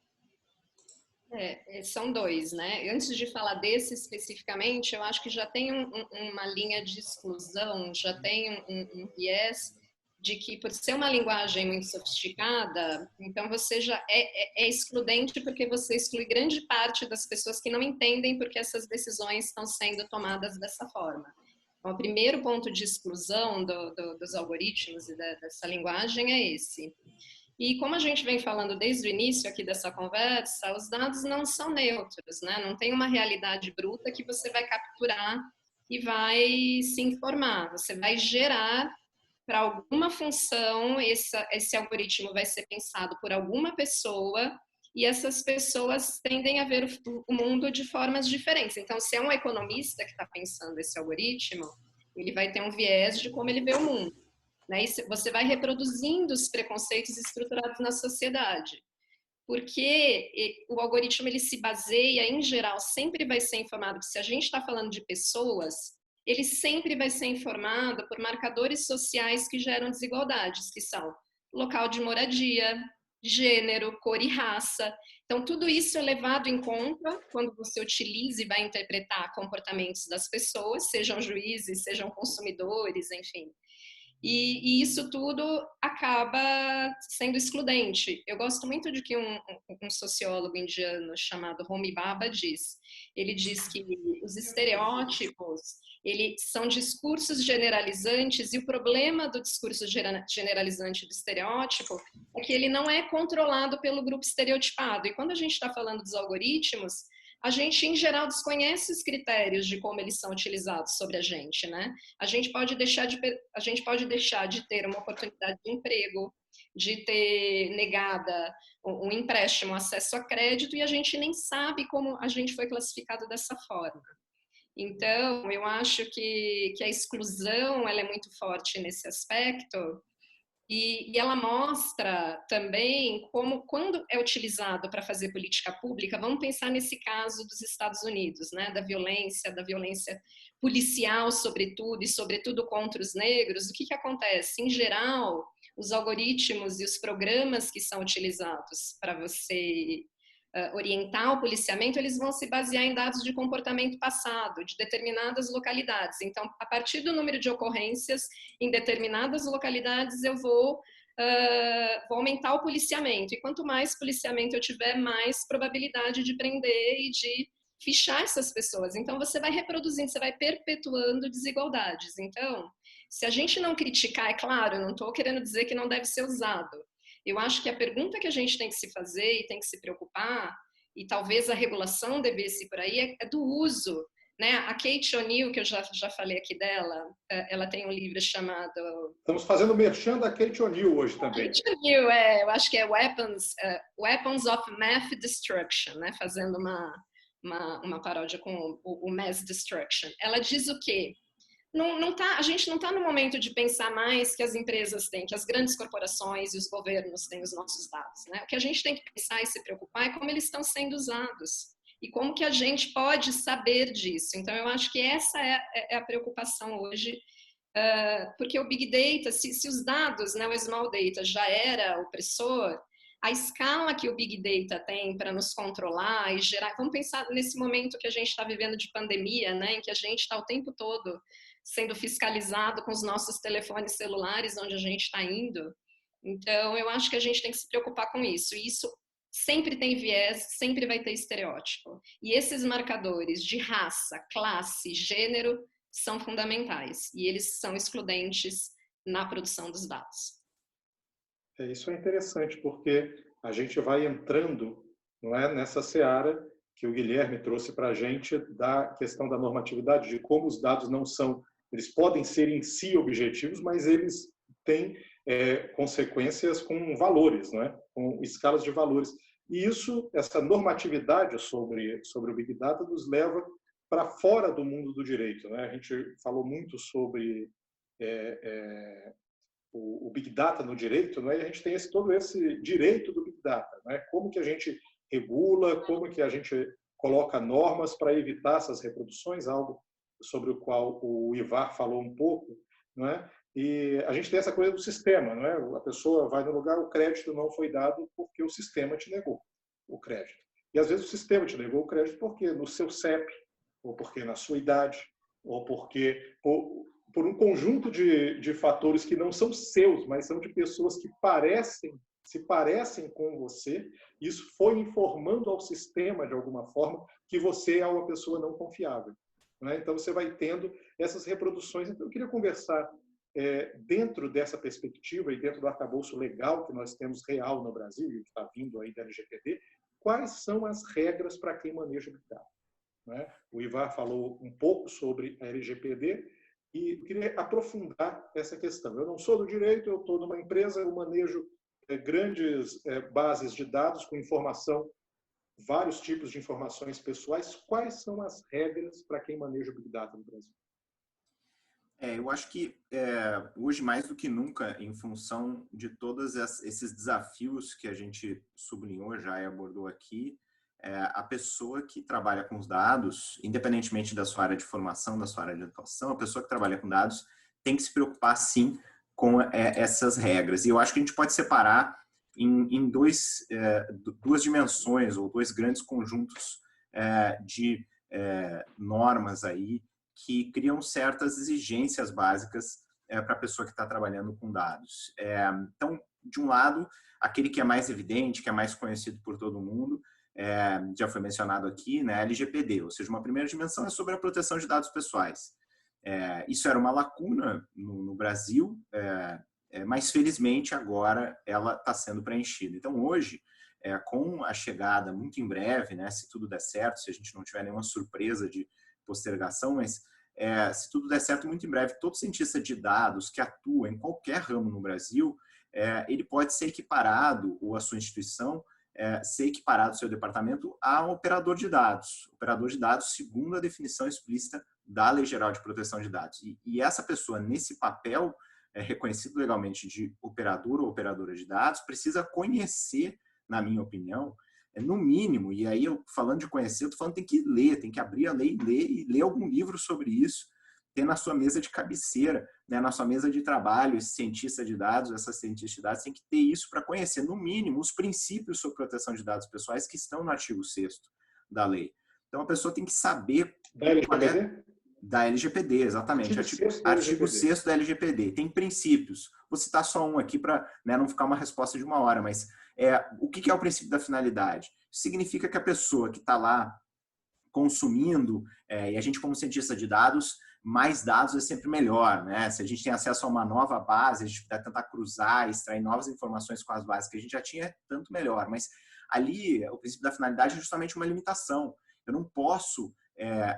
São dois, né? Antes de falar desse especificamente, eu acho que já tem uma linha de exclusão, já tem um viés de que, por ser uma linguagem muito sofisticada, então você já é excludente porque você exclui grande parte das pessoas que não entendem porque essas decisões estão sendo tomadas dessa forma. Então, o primeiro ponto de exclusão dos algoritmos e dessa linguagem é esse. E como a gente vem falando desde o início aqui dessa conversa, os dados não são neutros, né? Não tem uma realidade bruta que você vai capturar e vai se informar. Você vai gerar para alguma função, esse algoritmo vai ser pensado por alguma pessoa e essas pessoas tendem a ver o mundo de formas diferentes. Então, se é um economista que está pensando esse algoritmo, ele vai ter um viés de como ele vê o mundo, né? E você vai reproduzindo os preconceitos estruturados na sociedade. Porque o algoritmo ele se baseia, em geral, sempre vai ser informado, se a gente está falando de pessoas, ele sempre vai ser informado por marcadores sociais que geram desigualdades, que são local de moradia, gênero, cor e raça. Então, tudo isso é levado em conta quando você utiliza e vai interpretar comportamentos das pessoas, sejam juízes, sejam consumidores, enfim. E isso tudo acaba sendo excludente. Eu gosto muito de que um sociólogo indiano chamado Homi Bhabha diz. Ele diz que os estereótipos, eles são discursos generalizantes, e o problema do discurso generalizante do estereótipo é que ele não é controlado pelo grupo estereotipado. E quando a gente está falando dos algoritmos, a gente, em geral, desconhece os critérios de como eles são utilizados sobre a gente, né? A gente pode deixar de ter uma oportunidade de emprego, de ter negada um empréstimo, acesso a crédito, e a gente nem sabe como a gente foi classificado dessa forma. Então, eu acho que a exclusão ela é muito forte nesse aspecto, e ela mostra também como, quando é utilizado para fazer política pública, vamos pensar nesse caso dos Estados Unidos, né, da violência policial, sobretudo, e sobretudo contra os negros. O que acontece? Em geral, os algoritmos e os programas que são utilizados para você orientar o policiamento, eles vão se basear em dados de comportamento passado, de determinadas localidades. Então, a partir do número de ocorrências em determinadas localidades, eu vou aumentar o policiamento. E quanto mais policiamento eu tiver, mais probabilidade de prender e de fichar essas pessoas. Então, você vai reproduzindo, você vai perpetuando desigualdades. Então, se a gente não criticar, é claro, eu não estou querendo dizer que não deve ser usado. Eu acho que a pergunta que a gente tem que se fazer e tem que se preocupar, e talvez a regulação devesse ir por aí, é do uso. Né? A Kate O'Neill, que eu já falei aqui dela, ela tem um livro chamado... Estamos fazendo merchan da Kate O'Neill hoje também. Kate O'Neill, eu acho que é Weapons of Mass Destruction, né? Fazendo uma paródia com o Mass Destruction. Ela diz o quê? A gente não está no momento de pensar mais que as empresas têm, que as grandes corporações e os governos têm os nossos dados. Né? O que a gente tem que pensar e se preocupar é como eles estão sendo usados e como que a gente pode saber disso. Então, eu acho que essa é a preocupação hoje, porque o Big Data, se os dados, né, o Small Data já era opressor, a escala que o Big Data tem para nos controlar e gerar... Vamos pensar nesse momento que a gente está vivendo de pandemia, né, em que a gente está o tempo todo sendo fiscalizado com os nossos telefones celulares, onde a gente está indo. Então, eu acho que a gente tem que se preocupar com isso. E isso sempre tem viés, sempre vai ter estereótipo. E esses marcadores de raça, classe, gênero são fundamentais. E eles são excludentes na produção dos dados. Isso é interessante, porque a gente vai entrando, não é, nessa seara que o Guilherme trouxe para a gente da questão da normatividade, de como os dados não são... Eles podem ser em si objetivos, mas eles têm consequências com valores, não é? Com escalas de valores. E isso, essa normatividade sobre o Big Data nos leva para fora do mundo do direito. Né? A gente falou muito sobre o Big Data no direito, não é? E a gente tem todo esse direito do Big Data. Não é? Como que a gente regula, como que a gente coloca normas para evitar essas reproduções, algo sobre o qual o Ivar falou um pouco, não é? E a gente tem essa coisa do sistema, não é? A pessoa vai no lugar, o crédito não foi dado porque o sistema te negou o crédito. E às vezes o sistema te negou o crédito porque no seu CEP, ou porque na sua idade, ou porque por um conjunto de fatores que não são seus, mas são de pessoas que se parecem com você. Isso foi informando ao sistema de alguma forma que você é uma pessoa não confiável. Então, você vai tendo essas reproduções. Então, eu queria conversar dentro dessa perspectiva e dentro do arcabouço legal que nós temos real no Brasil, e que está vindo aí da LGPD, quais são as regras para quem maneja o Big Data. O Ivar falou um pouco sobre a LGPD e eu queria aprofundar essa questão. Eu não sou do direito, eu estou numa empresa, eu manejo grandes bases de dados com informação, vários tipos de informações pessoais. Quais são as regras para quem maneja o Big Data no Brasil? Eu acho que hoje, mais do que nunca, em função de todos esses desafios que a gente sublinhou já e abordou aqui, a pessoa que trabalha com os dados, independentemente da sua área de formação, da sua área de atuação, a pessoa que trabalha com dados tem que se preocupar, sim, com essas regras. E eu acho que a gente pode separar em duas dimensões ou dois grandes conjuntos de normas aí que criam certas exigências básicas para a pessoa que está trabalhando com dados. Então, de um lado, aquele que é mais evidente, que é mais conhecido por todo mundo, já foi mencionado aqui, né, LGPD, ou seja, uma primeira dimensão é sobre a proteção de dados pessoais. Isso era uma lacuna no Brasil, mas felizmente agora ela está sendo preenchida. Então hoje, com a chegada muito em breve, né, se tudo der certo, se a gente não tiver nenhuma surpresa de postergação, mas se tudo der certo, muito em breve, todo cientista de dados que atua em qualquer ramo no Brasil, ele pode ser equiparado, ou a sua instituição, ser equiparado ao seu departamento a um operador de dados segundo a definição explícita da Lei Geral de Proteção de Dados. E essa pessoa, nesse papel reconhecido legalmente de operador ou operadora de dados, precisa conhecer, na minha opinião, no mínimo, e aí eu falando de conhecer, eu estou falando tem que ler, tem que abrir a lei e ler algum livro sobre isso, ter na sua mesa de cabeceira, né, na sua mesa de trabalho, esse cientista de dados, essa cientista de dados tem que ter isso para conhecer, no mínimo, os princípios sobre proteção de dados pessoais que estão no artigo 6º da lei. Então, a pessoa tem que saber... Da LGPD? Da LGPD, exatamente. Artigo 6º da LGPD. Tem princípios. Vou citar só um aqui para, né, não ficar uma resposta de uma hora, mas o que é o princípio da finalidade? Significa que a pessoa que está lá consumindo, e a gente como cientista de dados, mais dados é sempre melhor, né? Se a gente tem acesso a uma nova base, a gente puder tentar cruzar, extrair novas informações com as bases que a gente já tinha, tanto melhor. Mas ali, o princípio da finalidade é justamente uma limitação. Eu não posso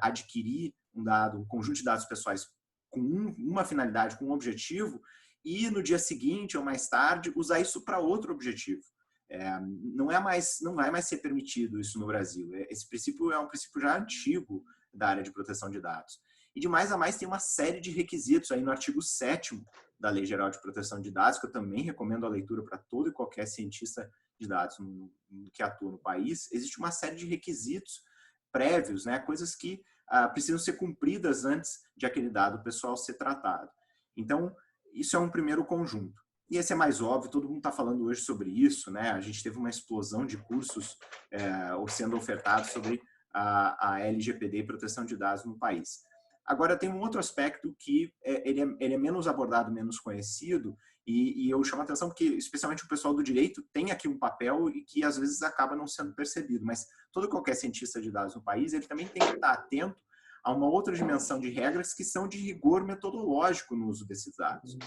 adquirir um conjunto de dados pessoais com uma finalidade, com um objetivo, e no dia seguinte ou mais tarde usar isso para outro objetivo. Não vai mais ser permitido isso no Brasil. Esse princípio é um princípio já antigo da área de proteção de dados. E de mais a mais tem uma série de requisitos aí no artigo 7º da Lei Geral de Proteção de Dados, que eu também recomendo a leitura para todo e qualquer cientista de dados que atua no país. Existe uma série de requisitos prévios, né, coisas que precisam ser cumpridas antes de aquele dado pessoal ser tratado. Então, isso é um primeiro conjunto. E esse é mais óbvio, todo mundo está falando hoje sobre isso, né? A gente teve uma explosão de cursos sendo ofertados sobre a LGPD e proteção de dados no país. Agora, tem um outro aspecto que ele é menos abordado, menos conhecido, e eu chamo a atenção porque, especialmente o pessoal do direito, tem aqui um papel e que, às vezes, acaba não sendo percebido. Mas todo e qualquer cientista de dados no país, ele também tem que estar atento a uma outra dimensão de regras que são de rigor metodológico no uso desses dados.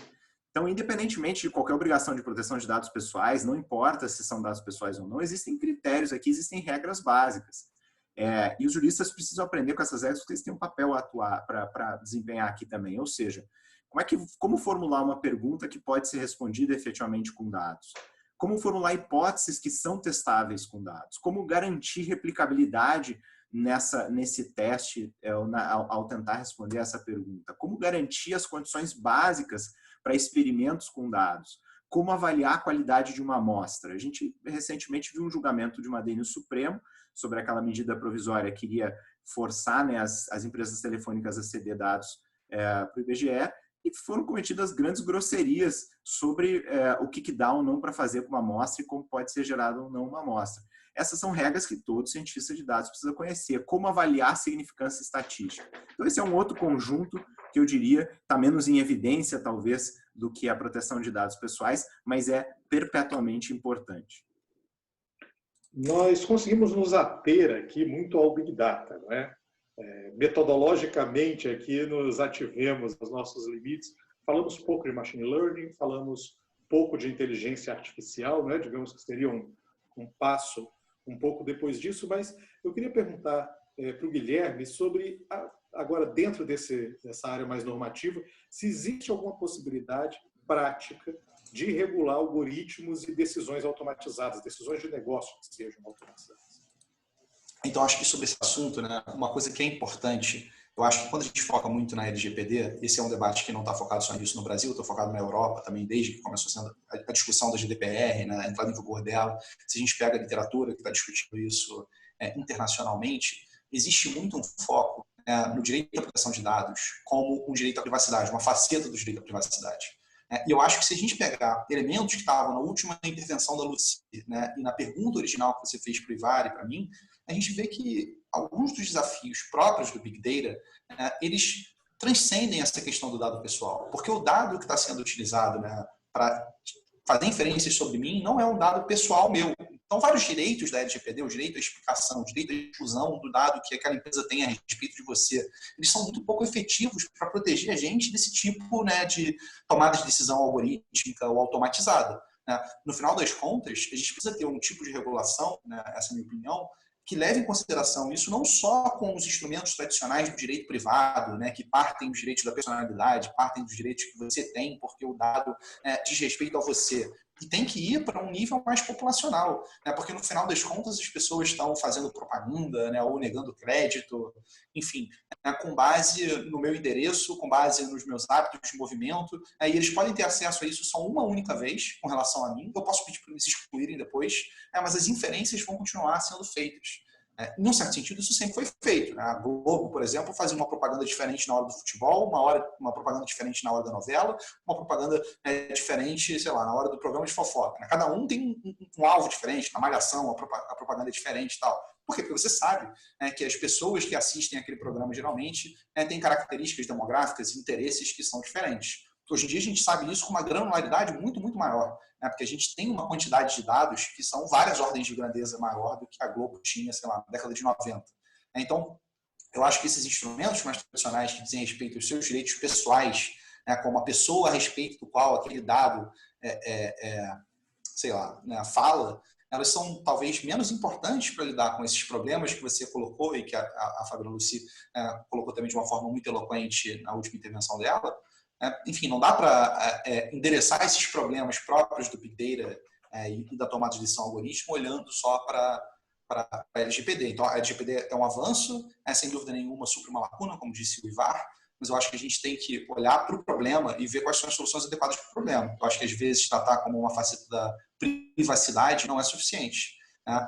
Então, independentemente de qualquer obrigação de proteção de dados pessoais, não importa se são dados pessoais ou não, existem critérios aqui, existem regras básicas. E os juristas precisam aprender com essas regras porque eles têm um papel a atuar para desempenhar aqui também. Ou seja, como formular uma pergunta que pode ser respondida efetivamente com dados? Como formular hipóteses que são testáveis com dados? Como garantir replicabilidade nesse teste ao tentar responder essa pergunta? Como garantir as condições básicas para experimentos com dados? Como avaliar a qualidade de uma amostra? A gente recentemente viu um julgamento de uma DENIS no Supremo sobre aquela medida provisória que iria forçar, né, as empresas telefônicas a ceder dados para o IBGE, e foram cometidas grandes grosserias sobre o que dá ou não para fazer com uma amostra e como pode ser gerada ou não uma amostra. Essas são regras que todo cientista de dados precisa conhecer. Como avaliar significância estatística. Então, esse é um outro conjunto que eu diria está menos em evidência, talvez, do que a proteção de dados pessoais, mas é perpetuamente importante. Nós conseguimos nos ater aqui muito ao Big Data, não é? Metodologicamente aqui nos ativemos aos nossos limites. Falamos pouco de machine learning, falamos pouco de inteligência artificial, né? Digamos que seria um passo um pouco depois disso, mas eu queria perguntar para o Guilherme sobre, agora dentro dessa área mais normativa, se existe alguma possibilidade prática de regular algoritmos e decisões automatizadas, decisões de negócio que sejam automatizadas. Então, acho que sobre esse assunto, né, uma coisa que é importante, eu acho que quando a gente foca muito na LGPD, esse é um debate que não está focado só nisso no Brasil, está focado na Europa também, desde que começou sendo a discussão da GDPR, né, a entrada em vigor dela. Se a gente pega a literatura que está discutindo isso internacionalmente, existe muito um foco no direito à proteção de dados como um direito à privacidade, uma faceta do direito à privacidade. E eu acho que se a gente pegar elementos que estavam na última intervenção da Lucy, né, e na pergunta original que você fez para o Ivar e para mim, a gente vê que alguns dos desafios próprios do Big Data, eles transcendem essa questão do dado pessoal. Porque o dado que está sendo utilizado, né, para fazer inferências sobre mim não é um dado pessoal meu. Então, vários direitos da LGPD, o direito à explicação, o direito à difusão do dado que aquela empresa tem a respeito de você, eles são muito pouco efetivos para proteger a gente desse tipo, né, de tomada de decisão algorítmica ou automatizada. Né? No final das contas, a gente precisa ter um tipo de regulação, né, essa é a minha opinião, que leve em consideração isso não só com os instrumentos tradicionais do direito privado, né, que partem dos direitos da personalidade, partem dos direitos que você tem, porque o dado diz respeito a você. E tem que ir para um nível mais populacional, né, porque no final das contas as pessoas estão fazendo propaganda, né, ou negando crédito, enfim, né, com base no meu endereço, com base nos meus hábitos de movimento, e eles podem ter acesso a isso só uma única vez com relação a mim. Eu posso pedir para eles excluírem depois, mas as inferências vão continuar sendo feitas. Em um certo sentido, isso sempre foi feito. Né? A Globo, por exemplo, fazia uma propaganda diferente na hora do futebol, uma propaganda diferente na hora da novela, uma propaganda diferente, sei lá, na hora do programa de fofoca. Né? Cada um tem um alvo diferente, na Malhação, a propaganda é diferente e tal. Por quê? Porque você sabe, né, que as pessoas que assistem aquele programa, geralmente, têm características demográficas e interesses que são diferentes. Hoje em dia a gente sabe isso com uma granularidade muito, muito maior, né? Porque a gente tem uma quantidade de dados que são várias ordens de grandeza maior do que a Globo tinha, sei lá, na década de 90. Então, eu acho que esses instrumentos mais tradicionais que dizem respeito aos seus direitos pessoais, né, como a pessoa a respeito do qual aquele dado sei lá, né, fala, elas são talvez menos importantes para lidar com esses problemas que você colocou e que a Fabiola Lucy colocou também de uma forma muito eloquente na última intervenção dela. Enfim, não dá para endereçar esses problemas próprios do Big Data e da tomada de decisão algoritmo olhando só para a LGPD. Então, a LGPD é um avanço, sem dúvida nenhuma, supre uma lacuna, como disse o Ivar, mas eu acho que a gente tem que olhar para o problema e ver quais são as soluções adequadas para o problema. Eu acho que, às vezes, tratar como uma faceta da privacidade não é suficiente. Né?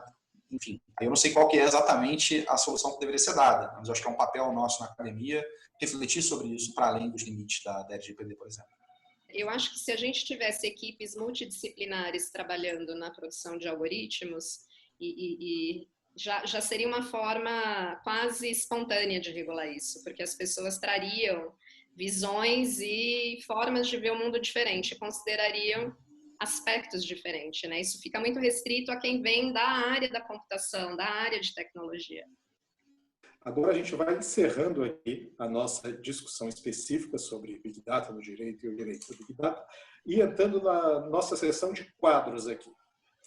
Enfim, eu não sei qual que é exatamente a solução que deveria ser dada, mas eu acho que é um papel nosso na academia refletir sobre isso para além dos limites da LGPD, por exemplo. Eu acho que se a gente tivesse equipes multidisciplinares trabalhando na produção de algoritmos, já seria uma forma quase espontânea de regular isso, porque as pessoas trariam visões e formas de ver o mundo diferente, considerariam aspectos diferentes, né? Isso fica muito restrito a quem vem da área da computação, da área de tecnologia. Agora a gente vai encerrando aqui a nossa discussão específica sobre Big Data no direito e o direito do Big Data e entrando na nossa sessão de quadros aqui.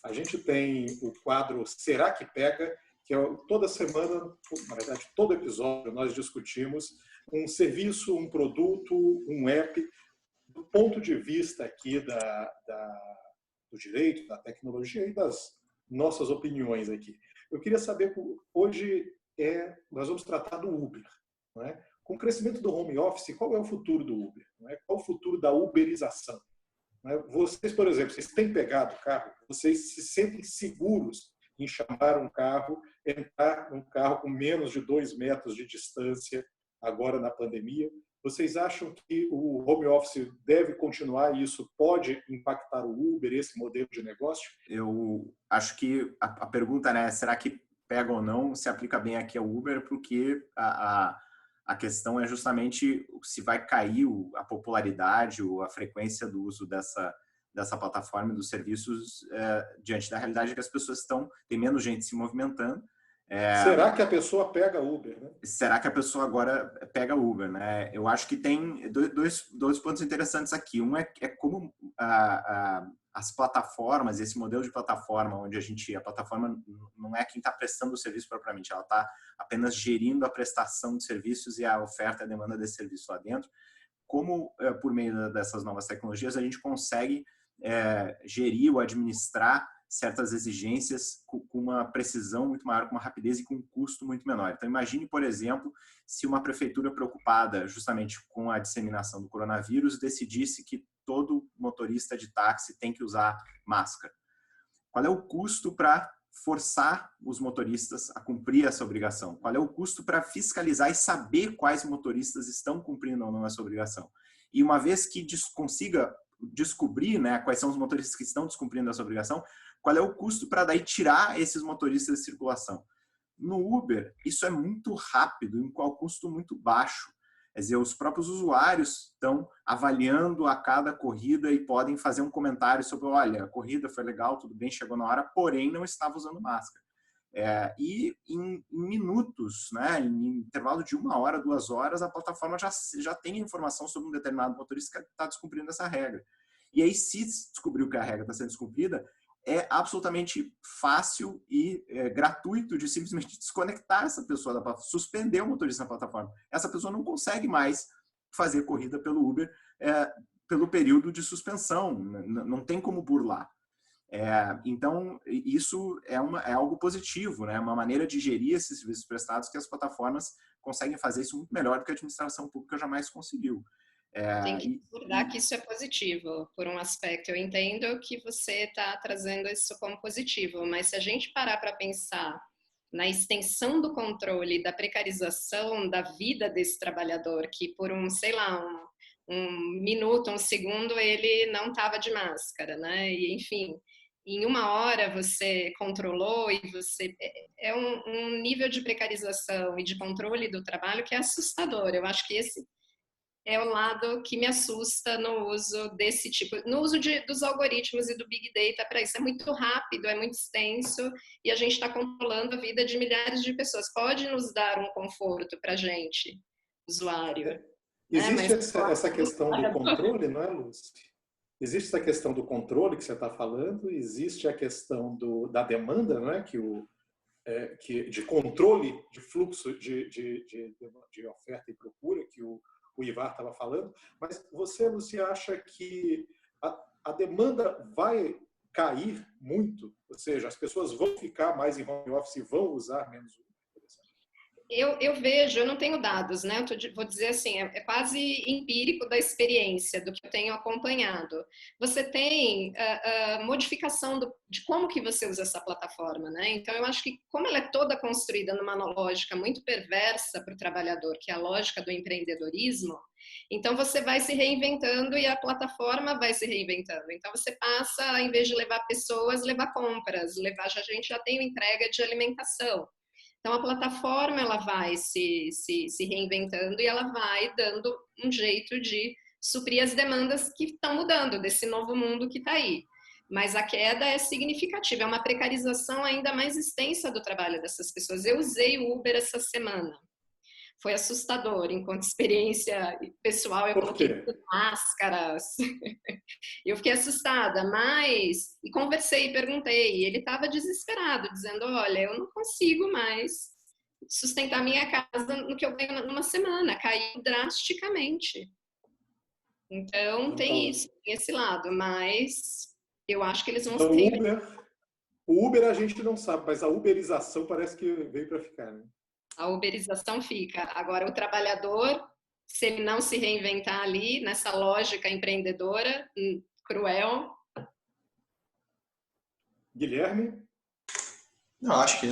A gente tem o quadro Será que Pega, que é toda semana, na verdade todo episódio, nós discutimos um serviço, um produto, um app, do ponto de vista aqui do direito, da tecnologia e das nossas opiniões aqui. Eu queria saber, hoje nós vamos tratar do Uber. Não é? Com o crescimento do home office, qual é o futuro do Uber? Não é? Qual é o futuro da uberização? Não é? Vocês, por exemplo, vocês têm pegado carro, vocês se sentem seguros em chamar um carro, entrar num carro com menos de 2 metros de distância agora na pandemia? Vocês acham que o home office deve continuar e isso pode impactar o Uber, esse modelo de negócio? Eu acho que a pergunta, né, será que pega ou não, se aplica bem aqui ao Uber, porque a questão é justamente se vai cair a popularidade ou a frequência do uso dessa plataforma e dos serviços diante da realidade que as pessoas tem menos gente se movimentando. Será que a pessoa pega Uber? Né? Será que a pessoa agora pega Uber? Né? Eu acho que tem dois pontos interessantes aqui. Um é como as plataformas, esse modelo de plataforma, onde a plataforma não é quem está prestando o serviço propriamente, ela está apenas gerindo a prestação de serviços e a oferta e a demanda desse serviço lá dentro. Como, por meio dessas novas tecnologias, a gente consegue gerir ou administrar certas exigências com uma precisão muito maior, com uma rapidez e com um custo muito menor. Então, imagine, por exemplo, se uma prefeitura preocupada justamente com a disseminação do coronavírus decidisse que todo motorista de táxi tem que usar máscara. Qual é o custo para forçar os motoristas a cumprir essa obrigação? Qual é o custo para fiscalizar e saber quais motoristas estão cumprindo ou não essa obrigação? E uma vez que consiga descobrir, né, quais são os motoristas que estão descumprindo essa obrigação, qual é o custo para daí tirar esses motoristas de circulação. No Uber, isso é muito rápido e com um custo muito baixo. Quer dizer, os próprios usuários estão avaliando a cada corrida e podem fazer um comentário sobre, olha, a corrida foi legal, tudo bem, chegou na hora, porém não estava usando máscara. E em minutos, né, em intervalo de 1 hora, 2 horas, a plataforma já tem informação sobre um determinado motorista que está descumprindo essa regra. E aí, se descobriu que a regra está sendo descumprida, é absolutamente fácil e gratuito de simplesmente desconectar essa pessoa da plataforma, suspender o motorista na plataforma. Essa pessoa não consegue mais fazer corrida pelo Uber pelo período de suspensão, não tem como burlar. Então, isso é algo positivo, né? Uma maneira de gerir esses serviços prestados que as plataformas conseguem fazer isso muito melhor do que a administração pública jamais conseguiu. Tem que concordar que isso é positivo, por um aspecto. Eu entendo que você está trazendo isso como positivo, mas se a gente parar para pensar na extensão do controle, da precarização da vida desse trabalhador, que por um minuto, um segundo, ele não estava de máscara, né? E, enfim, em 1 hora você controlou e você... É um nível de precarização e de controle do trabalho que é assustador. Eu acho que esse é o lado que me assusta no uso desse tipo, no uso dos algoritmos e do Big Data para isso. É muito rápido, é muito extenso e a gente está controlando a vida de milhares de pessoas. Pode nos dar um conforto para a gente, usuário. Existe essa questão do controle, não é, Lúcia? Existe essa questão do controle que você está falando, existe a questão da demanda, não é? De controle de fluxo de oferta e procura, que o Ivar estava falando, mas você, Lúcia, acha que a demanda vai cair muito? Ou seja, as pessoas vão ficar mais em home office e vão usar menos Uber, por exemplo? Eu vejo, eu não tenho dados, né? Vou dizer assim, é quase empírico da experiência, do que eu tenho acompanhado. Você tem modificação de como que você usa essa plataforma, né? Então, eu acho que como ela é toda construída numa lógica muito perversa para o trabalhador, que é a lógica do empreendedorismo, então você vai se reinventando e a plataforma vai se reinventando. Então, você passa, em vez de levar pessoas, levar compras, a gente já tem entrega de alimentação. Então, a plataforma ela vai se reinventando e ela vai dando um jeito de suprir as demandas que estão mudando desse novo mundo que está aí. Mas a queda é significativa, é uma precarização ainda mais extensa do trabalho dessas pessoas. Eu usei o Uber essa semana. Foi assustador, enquanto experiência pessoal, eu coloquei máscaras. Eu fiquei assustada, e conversei, perguntei, e ele estava desesperado, dizendo, olha, eu não consigo mais sustentar minha casa no que eu ganho numa semana, caiu drasticamente. Então, tem isso, tem esse lado, mas eu acho que eles vão ter... O Uber a gente não sabe, mas a uberização parece que veio para ficar, né? A uberização fica. Agora, o trabalhador, se ele não se reinventar ali, nessa lógica empreendedora, cruel. Guilherme? Eu acho que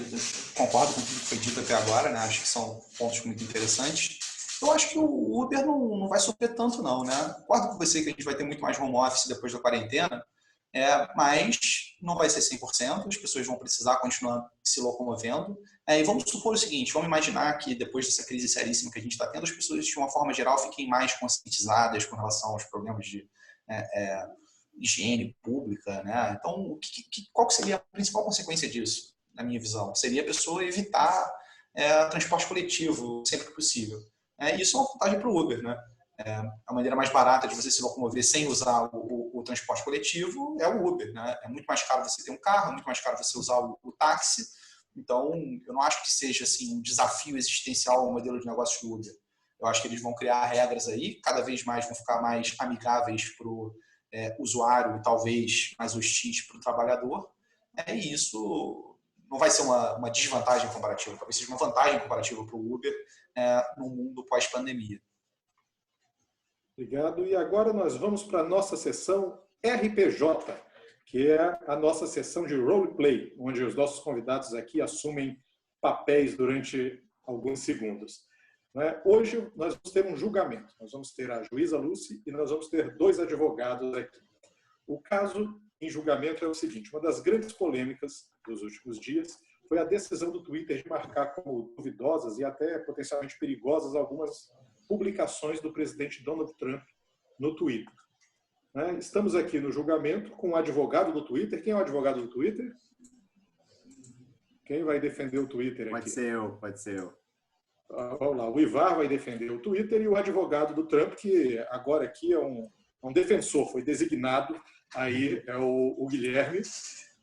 concordo com tudo que foi dito até agora, né? Acho que são pontos muito interessantes. Eu acho que o Uber não vai sofrer tanto, não, né? Concordo com você que a gente vai ter muito mais home office depois da quarentena, mas não vai ser 100%, as pessoas vão precisar continuar se locomovendo. E vamos supor o seguinte, vamos imaginar que depois dessa crise seríssima que a gente está tendo, as pessoas, de uma forma geral, fiquem mais conscientizadas com relação aos problemas de higiene pública, né? Então, qual seria a principal consequência disso, na minha visão? Seria a pessoa evitar transporte coletivo sempre que possível. Isso é uma vantagem para o Uber, né? A maneira mais barata de você se locomover sem usar o transporte coletivo é o Uber, né? É muito mais caro você ter um carro, é muito mais caro você usar o táxi. Então, eu não acho que seja assim, um desafio existencial ao modelo de negócio do Uber. Eu acho que eles vão criar regras aí, cada vez mais vão ficar mais amigáveis para o usuário e talvez mais hostis para o trabalhador. E isso não vai ser uma desvantagem comparativa, talvez seja uma vantagem comparativa para o Uber no mundo pós-pandemia. Obrigado. E agora nós vamos para a nossa sessão RPJ, que é a nossa sessão de roleplay, onde os nossos convidados aqui assumem papéis durante alguns segundos. né? Hoje nós vamos ter um julgamento. Nós vamos ter a juíza Lucy e nós vamos ter 2 advogados aqui. O caso em julgamento é o seguinte: uma das grandes polêmicas dos últimos dias foi a decisão do Twitter de marcar como duvidosas e até potencialmente perigosas algumas publicações do presidente Donald Trump no Twitter. Estamos aqui no julgamento com o advogado do Twitter. Quem é o advogado do Twitter? Quem vai defender o Twitter aqui? Pode ser eu. Vamos lá, o Ivar vai defender o Twitter e o advogado do Trump, que agora aqui é um defensor, foi designado, aí é o Guilherme.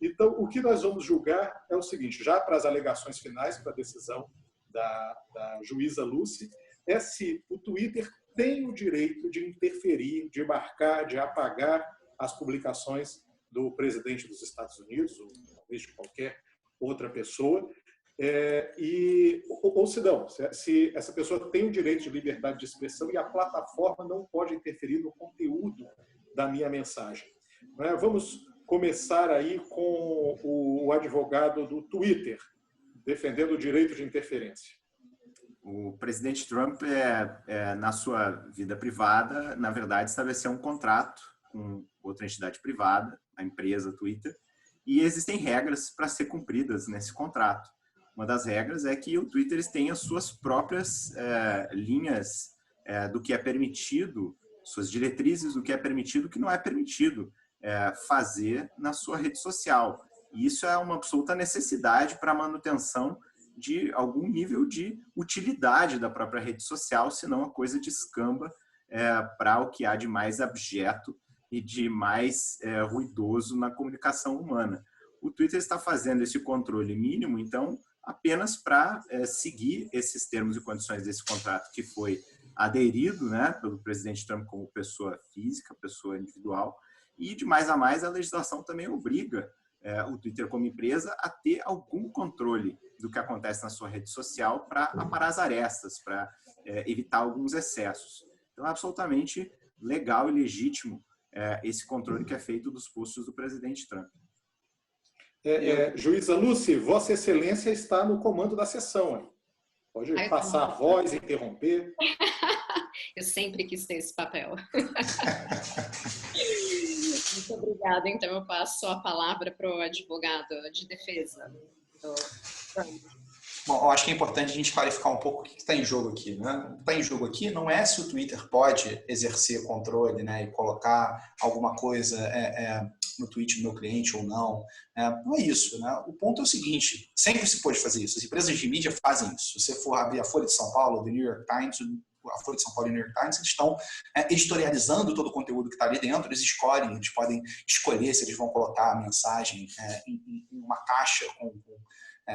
Então, o que nós vamos julgar é o seguinte, já para as alegações finais, para a decisão da juíza Lucy, é se o Twitter tem o direito de interferir, de marcar, de apagar as publicações do presidente dos Estados Unidos, ou talvez de qualquer outra pessoa, ou se não, se essa pessoa tem o direito de liberdade de expressão e a plataforma não pode interferir no conteúdo da minha mensagem. Vamos começar aí com o advogado do Twitter, defendendo o direito de interferência. O presidente Trump, na sua vida privada, na verdade, estabeleceu um contrato com outra entidade privada, a empresa Twitter, e existem regras para ser cumpridas nesse contrato. Uma das regras é que o Twitter tem as suas próprias linhas do que é permitido, suas diretrizes do que é permitido e do que não é permitido fazer na sua rede social. E isso é uma absoluta necessidade para a manutenção de algum nível de utilidade da própria rede social, senão a coisa descamba para o que há de mais abjeto e de mais ruidoso na comunicação humana. O Twitter está fazendo esse controle mínimo, então, apenas para seguir esses termos e condições desse contrato que foi aderido, né, pelo presidente Trump como pessoa física, pessoa individual, e de mais a mais a legislação também obriga o Twitter como empresa a ter algum controle do que acontece na sua rede social para aparar as arestas, para evitar alguns excessos. Então, é absolutamente legal e legítimo esse controle que é feito dos posts do presidente Trump. Juíza Lucy, Vossa Excelência está no comando da sessão. Hein? Pode passar a voz, interromper. Eu sempre quis ter esse papel. Muito obrigada. Então, eu passo a palavra para o advogado de defesa do Trump. Bom, eu acho que é importante a gente clarificar um pouco o que está em jogo aqui. Né? O que está em jogo aqui não é se o Twitter pode exercer controle, né, e colocar alguma coisa no tweet do meu cliente ou não. Não é isso. Né? O ponto é o seguinte, sempre se pode fazer isso. As empresas de mídia fazem isso. Se você for abrir a Folha de São Paulo, The New York Times, a Folha de São Paulo e o New York Times, eles estão editorializando todo o conteúdo que está ali dentro, eles podem escolher se eles vão colocar a mensagem em uma caixa com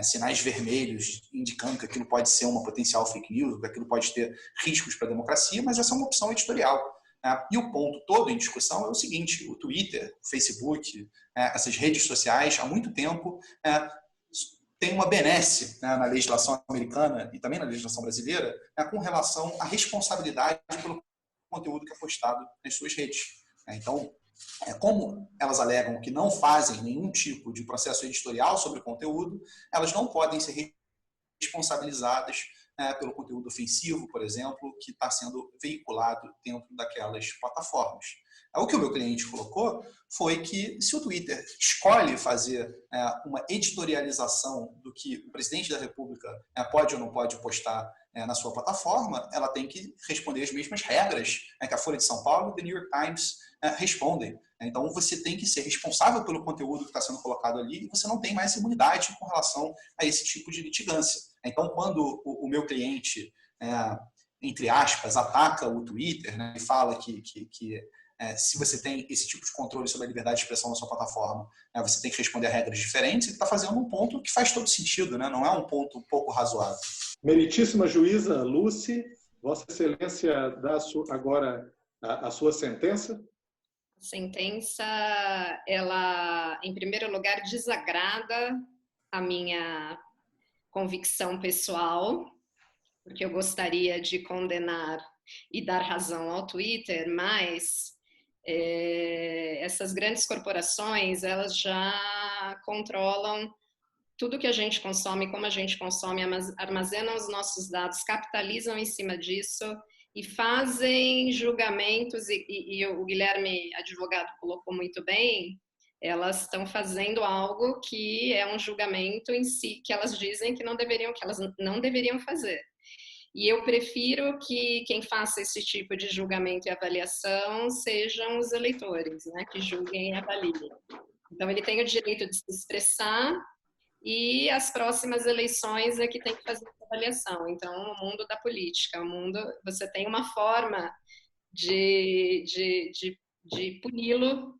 sinais vermelhos indicando que aquilo pode ser uma potencial fake news, que aquilo pode ter riscos para a democracia, mas essa é uma opção editorial. E o ponto todo em discussão é o seguinte, o Twitter, o Facebook, essas redes sociais, há muito tempo tem uma benesse na legislação americana e também na legislação brasileira com relação à responsabilidade pelo conteúdo que é postado nas suas redes. Então, como elas alegam que não fazem nenhum tipo de processo editorial sobre o conteúdo, elas não podem ser responsabilizadas pelo conteúdo ofensivo, por exemplo, que está sendo veiculado dentro daquelas plataformas. O que o meu cliente colocou foi que se o Twitter escolhe fazer uma editorialização do que o presidente da República pode ou não pode postar na sua plataforma, ela tem que responder as mesmas regras que a Folha de São Paulo e o The New York Times respondem. Então, você tem que ser responsável pelo conteúdo que está sendo colocado ali e você não tem mais imunidade com relação a esse tipo de litigância. Então, quando o meu cliente, entre aspas, ataca o Twitter, né, e fala que se você tem esse tipo de controle sobre a liberdade de expressão na sua plataforma, você tem que responder a regras diferentes, ele está fazendo um ponto que faz todo sentido, né? Não é um ponto pouco razoável. Meritíssima juíza Lucy, Vossa Excelência dá agora a sua sentença. A sentença, ela, em primeiro lugar, desagrada a minha convicção pessoal, porque eu gostaria de condenar e dar razão ao Twitter, mas essas grandes corporações, elas já controlam tudo que a gente consome, como a gente consome, armazenam os nossos dados, capitalizam em cima disso e fazem julgamentos, e o Guilherme, advogado, colocou muito bem, elas estão fazendo algo que é um julgamento em si, que elas dizem que elas não deveriam fazer. E eu prefiro que quem faça esse tipo de julgamento e avaliação sejam os eleitores, né, que julguem e avaliem. Então, ele tem o direito de se expressar e as próximas eleições é que tem que fazer essa avaliação. Então, o mundo da política, você tem uma forma de puni-lo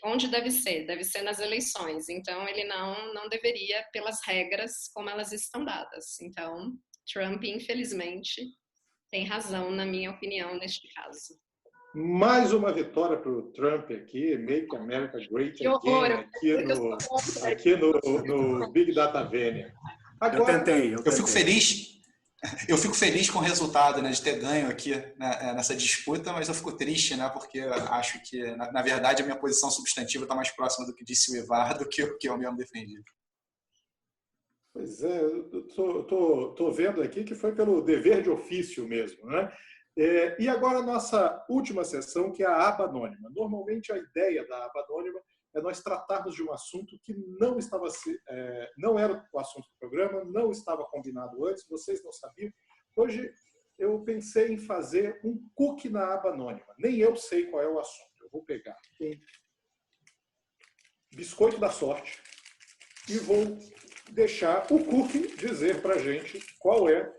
onde deve ser nas eleições. Então, ele não deveria, pelas regras como elas estão dadas. Então, Trump, infelizmente, tem razão, na minha opinião, neste caso. Mais uma vitória para o Trump aqui, Make America Great Again, aqui no Big Data Vênia. Agora, eu tentei. Eu fico feliz com o resultado, né, de ter ganho aqui, né, nessa disputa, mas eu fico triste, né, porque eu acho que, na verdade, a minha posição substantiva está mais próxima do que disse o Ivar do que o que eu mesmo defendi. Pois é, eu tô vendo aqui que foi pelo dever de ofício mesmo, né? E agora a nossa última sessão, que é a aba anônima. Normalmente a ideia da aba anônima é nós tratarmos de um assunto que não era o assunto do programa, não estava combinado antes, vocês não sabiam. Hoje eu pensei em fazer um cookie na aba anônima. Nem eu sei qual é o assunto. Eu vou pegar um biscoito da sorte e vou deixar o cookie dizer para a gente qual é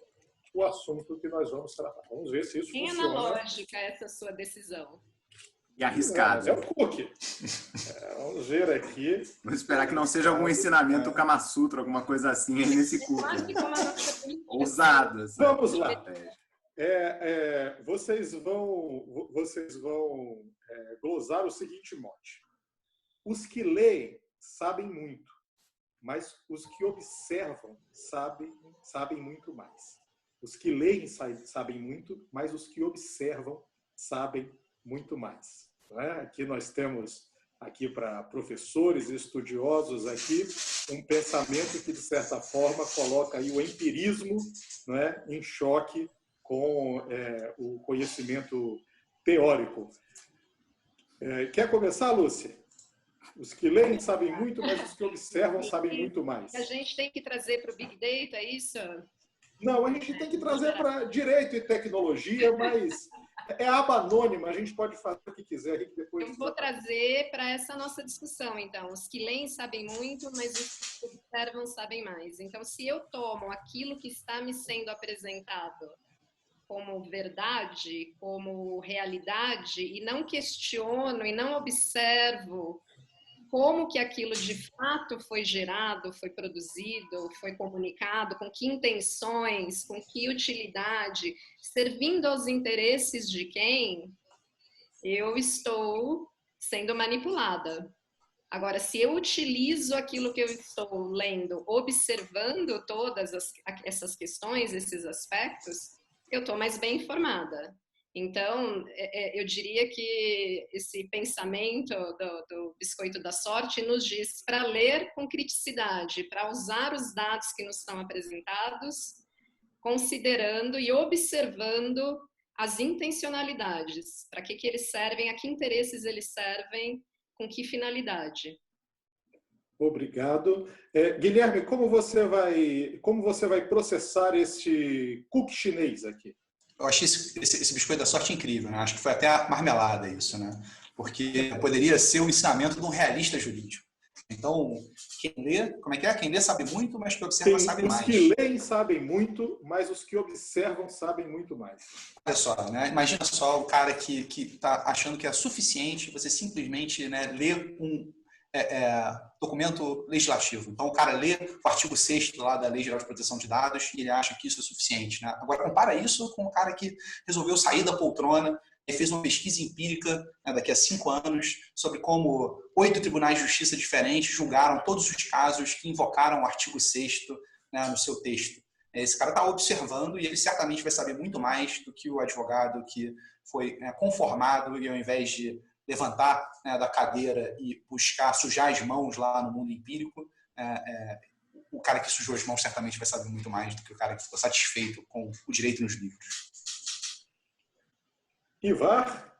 o assunto que nós vamos tratar. Vamos ver se isso funciona. Bem analógica essa sua decisão. E arriscado. É um cookie. Vamos ver aqui. Vamos esperar que não seja algum ensinamento Kama Sutra, alguma coisa assim aí nesse cookie. Ousado. Assim. Vamos lá. Vocês vão glosar o seguinte mote. Os que leem sabem muito, mas os que observam sabem muito mais. Os que leem sabem muito, mas os que observam sabem muito mais. Não é? Aqui nós temos, aqui para professores e estudiosos, aqui um pensamento que, de certa forma, coloca aí o empirismo, não é, em choque com o conhecimento teórico. Quer começar, Lúcia? Os que leem sabem muito, mas os que observam sabem muito mais. A gente tem que trazer para o Big Data, é isso? Não, a gente tem que trazer para direito e tecnologia, mas é aba anônima, a gente pode fazer o que quiser. Depois eu vou trazer para essa nossa discussão, então. Os que leem sabem muito, mas os que observam sabem mais. Então, se eu tomo aquilo que está me sendo apresentado como verdade, como realidade, e não questiono e não observo como que aquilo de fato foi gerado, foi produzido, foi comunicado, com que intenções, com que utilidade, servindo aos interesses de quem, eu estou sendo manipulada. Agora, se eu utilizo aquilo que eu estou lendo, observando todas essas questões, esses aspectos, eu estou mais bem informada. Então, eu diria que esse pensamento do biscoito da sorte nos diz para ler com criticidade, para usar os dados que nos são apresentados, considerando e observando as intencionalidades, para que eles servem, a que interesses eles servem, com que finalidade. Obrigado. Guilherme, como você vai processar este cookie chinês aqui? Eu achei esse biscoito da sorte incrível, né? Acho que foi até a marmelada isso, né? Porque poderia ser o ensinamento de um realista jurídico. Então, quem lê, como é que é? Quem lê sabe muito, mas quem observa sabe mais. Os que leem sabem muito, mas os que observam sabem muito mais. Olha só, né? Imagina só o cara que está achando que é suficiente você simplesmente, né, ler um documento legislativo. Então, o cara lê o artigo 6º lá da Lei Geral de Proteção de Dados e ele acha que isso é suficiente, né? Agora, compara isso com o cara que resolveu sair da poltrona e fez uma pesquisa empírica, né, daqui a 5 anos sobre como 8 tribunais de justiça diferentes julgaram todos os casos que invocaram o artigo 6º, né, no seu texto. Esse cara está observando e ele certamente vai saber muito mais do que o advogado que foi conformado e, ao invés de levantar, né, da cadeira e buscar sujar as mãos lá no mundo empírico, o cara que sujou as mãos certamente vai saber muito mais do que o cara que ficou satisfeito com o direito nos livros. Ivar?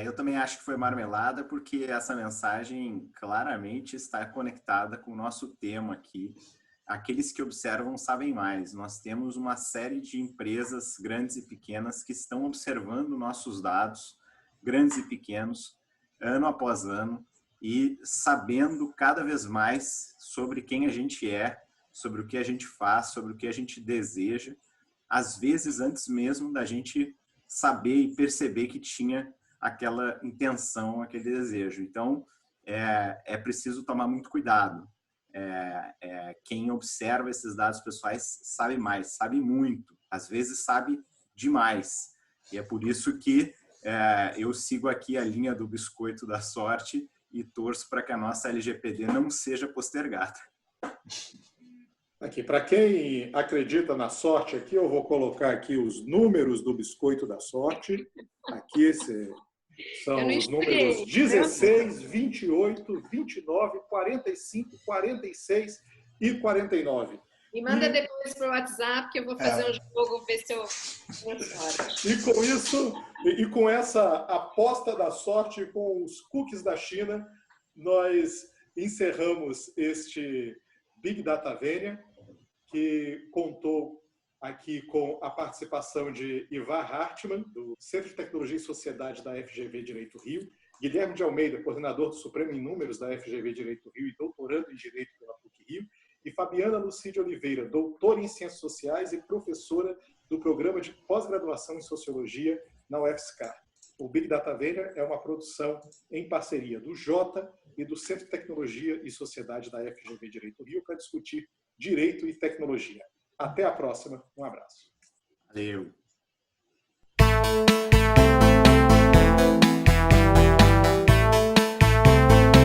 Eu também acho que foi marmelada, porque essa mensagem claramente está conectada com o nosso tema aqui. Aqueles que observam sabem mais. Nós temos uma série de empresas grandes e pequenas que estão observando nossos dados, grandes e pequenos, ano após ano, e sabendo cada vez mais sobre quem a gente é, sobre o que a gente faz, sobre o que a gente deseja, às vezes antes mesmo da gente saber e perceber que tinha aquela intenção, aquele desejo. Então, é preciso tomar muito cuidado. Quem observa esses dados pessoais sabe mais, sabe muito, às vezes sabe demais. E é por isso que eu sigo aqui a linha do biscoito da sorte e torço para que a nossa LGPD não seja postergada. Aqui, para quem acredita na sorte, aqui eu vou colocar aqui os números do biscoito da sorte. Aqui são os números 16, 28, 29, 45, 46 e 49. Me manda depois para o WhatsApp que eu vou fazer um jogo, ver se eu tenho sorte. E com isso, e com essa aposta da sorte, com os cookies da China, nós encerramos este Big Data Vênia, que contou aqui com a participação de Ivar Hartmann, do Centro de Tecnologia e Sociedade da FGV Direito Rio, Guilherme de Almeida, coordenador do Supremo em Números da FGV Direito Rio e doutorando em Direito pela PUC-Rio, e Fabiana Lucide Oliveira, doutora em Ciências Sociais e professora do Programa de Pós-Graduação em Sociologia na UFSCar. O Big Data Vênia é uma produção em parceria do Jota e do Centro de Tecnologia e Sociedade da FGV Direito Rio para discutir direito e tecnologia. Até a próxima. Um abraço. Valeu.